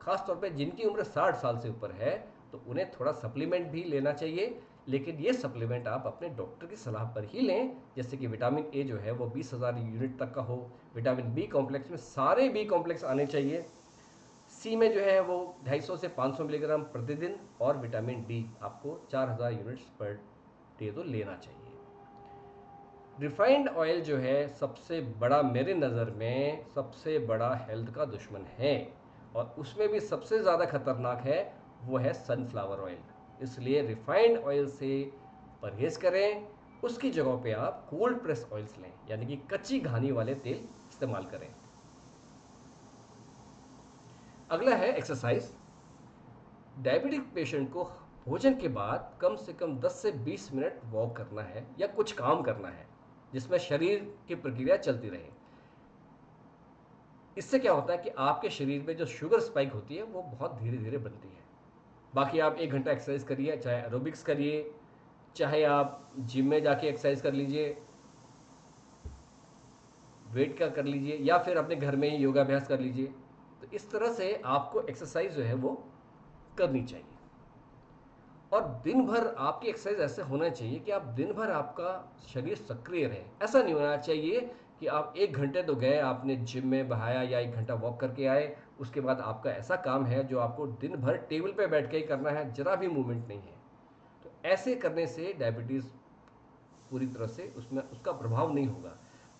Speaker 1: खास तौर पे जिनकी उम्र 60 साल से ऊपर है तो उन्हें थोड़ा सप्लीमेंट भी लेना चाहिए, लेकिन ये सप्लीमेंट आप अपने डॉक्टर की सलाह पर ही लें। जैसे कि विटामिन ए जो है वो 20,000 यूनिट तक का हो, विटामिन बी कॉम्प्लेक्स में सारे बी कॉम्प्लेक्स आने चाहिए, सी में जो है वो 250 से 500 मिलीग्राम प्रतिदिन, और विटामिन डी आपको 4000 यूनिट्स पर डे तो लेना चाहिए। रिफाइंड ऑयल जो है सबसे बड़ा, मेरे नज़र में सबसे बड़ा हेल्थ का दुश्मन है, और उसमें भी सबसे ज़्यादा खतरनाक है वो है सनफ्लावर ऑयल। इसलिए रिफाइंड ऑयल से परहेज करें, उसकी जगह पे आप कोल्ड प्रेस ऑयल्स लें, यानी कि कच्ची घानी वाले तेल इस्तेमाल करें। अगला है एक्सरसाइज। डायबिटिक पेशेंट को भोजन के बाद कम से कम 10 से 20 मिनट वॉक करना है या कुछ काम करना है जिसमें शरीर की प्रक्रिया चलती रहे। इससे क्या होता है कि आपके शरीर में जो शुगर स्पाइक होती है वो बहुत धीरे धीरे बनती है। बाकी आप 1 घंटा एक्सरसाइज करिए, चाहे एरोबिक्स करिए, चाहे आप जिम में जाके एक्सरसाइज कर लीजिए, वेट का कर लीजिए, या फिर अपने घर में ही योगाभ्यास कर लीजिए। तो इस तरह से आपको एक्सरसाइज जो है वो करनी चाहिए। और दिन भर आपकी एक्सरसाइज ऐसे होना चाहिए कि आप दिन भर आपका शरीर सक्रिय रहे। ऐसा नहीं होना चाहिए कि आप 1 घंटे तो गए, आपने जिम में बहाया या 1 घंटा वॉक करके आए, उसके बाद आपका ऐसा काम है जो आपको दिन भर टेबल पे बैठ के ही करना है, जरा भी मूवमेंट नहीं है। तो ऐसे करने से डायबिटीज़ पूरी तरह से उसमें उसका प्रभाव नहीं होगा।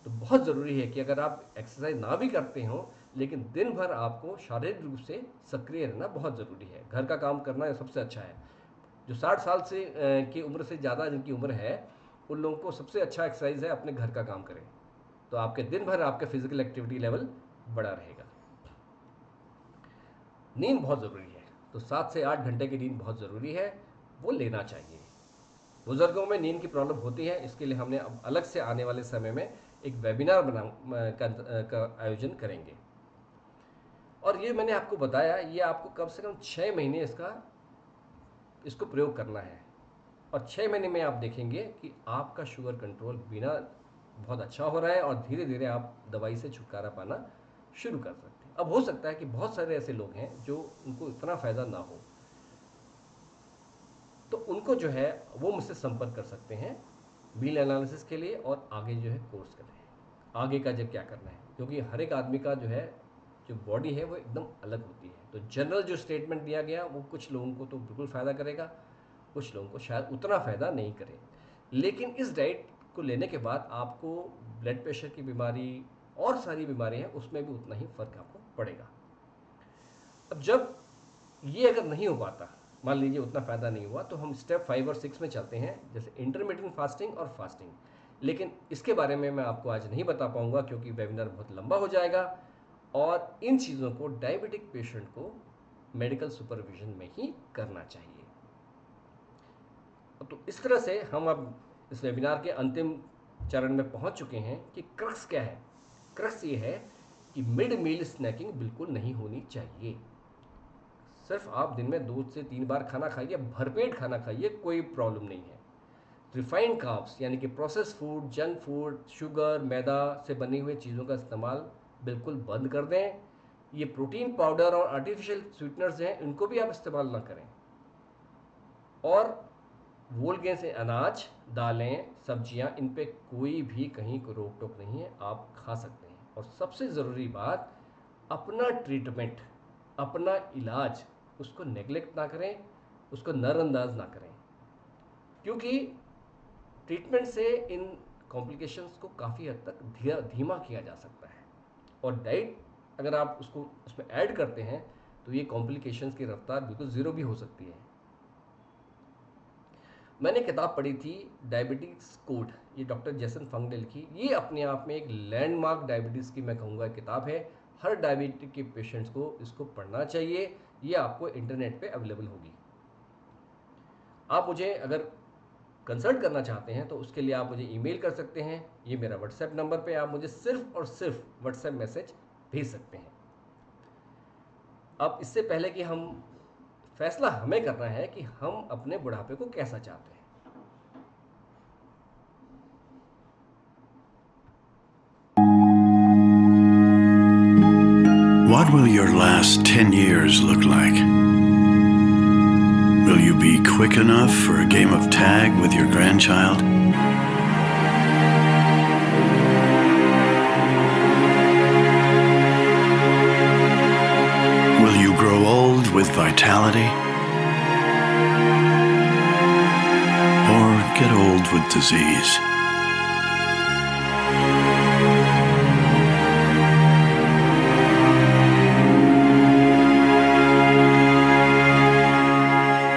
Speaker 1: तो बहुत ज़रूरी है कि अगर आप एक्सरसाइज ना भी करते हो लेकिन दिन भर आपको शारीरिक रूप से सक्रिय रहना बहुत ज़रूरी है। घर का काम करना सबसे अच्छा है। जो 60 साल से की उम्र से ज़्यादा जिनकी उम्र है, उन लोगों को सबसे अच्छा एक्सरसाइज है अपने घर का काम करें, तो आपके दिन भर आपका फिजिकल एक्टिविटी लेवल बड़ा रहेगा। नींद बहुत ज़रूरी है, तो 7 से 8 घंटे की नींद बहुत ज़रूरी है, वो लेना चाहिए। बुजुर्गों में नींद की प्रॉब्लम होती है, इसके लिए हमने अब अलग से आने वाले समय में एक वेबिनार का आयोजन करेंगे। और ये मैंने आपको बताया, ये आपको कम से कम 6 महीने इसको प्रयोग करना है, और 6 महीने में आप देखेंगे कि आपका शुगर कंट्रोल बिना बहुत अच्छा हो रहा है, और धीरे धीरे आप दवाई से छुटकारा पाना शुरू कर सकते हैं। अब हो सकता है कि बहुत सारे ऐसे लोग हैं जो उनको इतना फ़ायदा ना हो, तो उनको जो है वो मुझसे संपर्क कर सकते हैं मील एनालिसिस के लिए, और आगे जो है कोर्स करें आगे का जब क्या करना है, क्योंकि हर एक आदमी का जो है जो बॉडी है वो एकदम अलग होती है। तो जनरल जो स्टेटमेंट दिया गया वो कुछ लोगों को तो बिल्कुल फ़ायदा करेगा, कुछ लोगों को शायद उतना फ़ायदा नहीं करे। लेकिन इस डाइट को लेने के बाद आपको ब्लड प्रेशर की बीमारी और सारी बीमारी हैं उसमें भी उतना ही फ़र्क आपको पड़ेगा। अब जब ये अगर नहीं हो पाता, मान लीजिए उतना फ़ायदा नहीं हुआ, तो हम स्टेप 5 और 6 में चलते हैं, जैसे इंटरमीडिएट फास्टिंग और फास्टिंग। लेकिन इसके बारे में मैं आपको आज नहीं बता पाऊंगा क्योंकि वेबिनार बहुत लंबा हो जाएगा, और इन चीज़ों को डायबिटिक पेशेंट को मेडिकल सुपरविजन में ही करना चाहिए। तो इस तरह से हम अब इस वेबिनार के अंतिम चरण में पहुंच चुके हैं कि क्रक्स क्या है। क्रक्स ये है कि मिड मील स्नैकिंग बिल्कुल नहीं होनी चाहिए। सिर्फ आप दिन में 2 से 3 बार खाना खाइए, भरपेट खाना खाइए, कोई प्रॉब्लम नहीं है। रिफाइंड कार्ब्स यानी कि process food, junk food, sugar, मैदा से बनी हुई चीज़ों का इस्तेमाल बिल्कुल बंद कर दें। ये प्रोटीन पाउडर और आर्टिफिशियल स्वीटनर्स हैं, इनको भी आप इस्तेमाल ना करें। और वोल ग्रेन से अनाज, दालें, सब्जियां, इन पे कोई भी कहीं को रोक टोक नहीं है, आप खा सकते हैं। और सबसे ज़रूरी बात, अपना ट्रीटमेंट, अपना इलाज, उसको नेग्लेक्ट ना करें, उसको नज़रअंदाज ना करें, क्योंकि ट्रीटमेंट से इन कॉम्प्लिकेशंस को काफ़ी हद तक धीमा किया जा सकता है। और डाइट अगर आप उसको उसमें ऐड करते हैं तो ये कॉम्प्लिकेशंस की रफ्तार बिल्कुल ज़ीरो भी हो सकती है। मैंने किताब पढ़ी थी डायबिटीज़ कोड, ये डॉक्टर जेसन फंग ने लिखी। ये अपने आप में एक लैंडमार्क डायबिटीज़ की मैं कहूँगा किताब है। हर डायबिटिक के पेशेंट्स को इसको पढ़ना चाहिए। ये आपको इंटरनेट पे अवेलेबल होगी। आप मुझे अगर कंसल्ट करना चाहते हैं तो उसके लिए आप मुझे ईमेल कर सकते हैं। ये मेरा व्हाट्सएप नंबर पे आप मुझे सिर्फ और सिर्फ व्हाट्सएप मैसेज भेज सकते हैं। अब इससे पहले कि हम फैसला हमें करना है कि हम अपने बुढ़ापे को कैसा चाहते हैं।
Speaker 2: What will your last 10 years look like? Will you be quick enough for a game of tag with your grandchild? Will you grow old with vitality? Or get old with disease?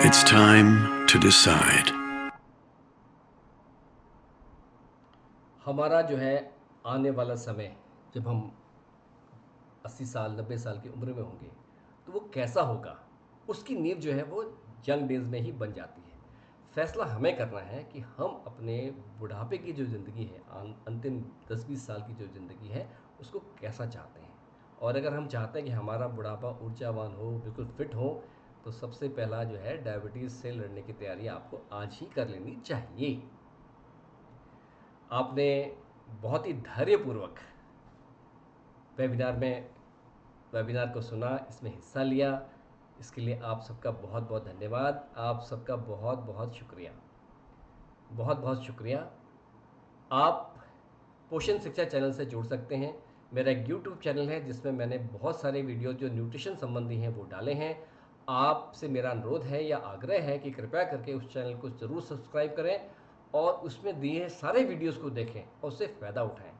Speaker 2: It's time to decide.
Speaker 1: हमारा जो है आने वाला समय, जब हम 80 साल 90 साल की उम्र में होंगे, तो वो कैसा होगा, उसकी नींव जो है वो यंग डेज में ही बन जाती है। फैसला हमें करना है कि हम अपने बुढ़ापे की जो ज़िंदगी है, अंतिम 10-20 साल की जो ज़िंदगी है, उसको कैसा चाहते हैं। और अगर हम चाहते हैं कि हमारा बुढ़ापा ऊर्जावान हो, बिल्कुल फिट हो, तो सबसे पहला जो है डायबिटीज़ से लड़ने की तैयारी आपको आज ही कर लेनी चाहिए। आपने बहुत ही धैर्यपूर्वक वेबिनार को सुना, इसमें हिस्सा लिया, इसके लिए आप सबका बहुत बहुत धन्यवाद। आप सबका बहुत बहुत शुक्रिया, बहुत बहुत शुक्रिया। आप पोषण शिक्षा चैनल से जुड़ सकते हैं। मेरा एक यूट्यूब चैनल है जिसमें मैंने बहुत सारे वीडियो जो न्यूट्रिशन संबंधी हैं वो डाले हैं। आपसे मेरा अनुरोध है या आग्रह है कि कृपया करके उस चैनल को ज़रूर सब्सक्राइब करें और उसमें दिए सारे वीडियोस को देखें और उससे फ़ायदा उठाएं।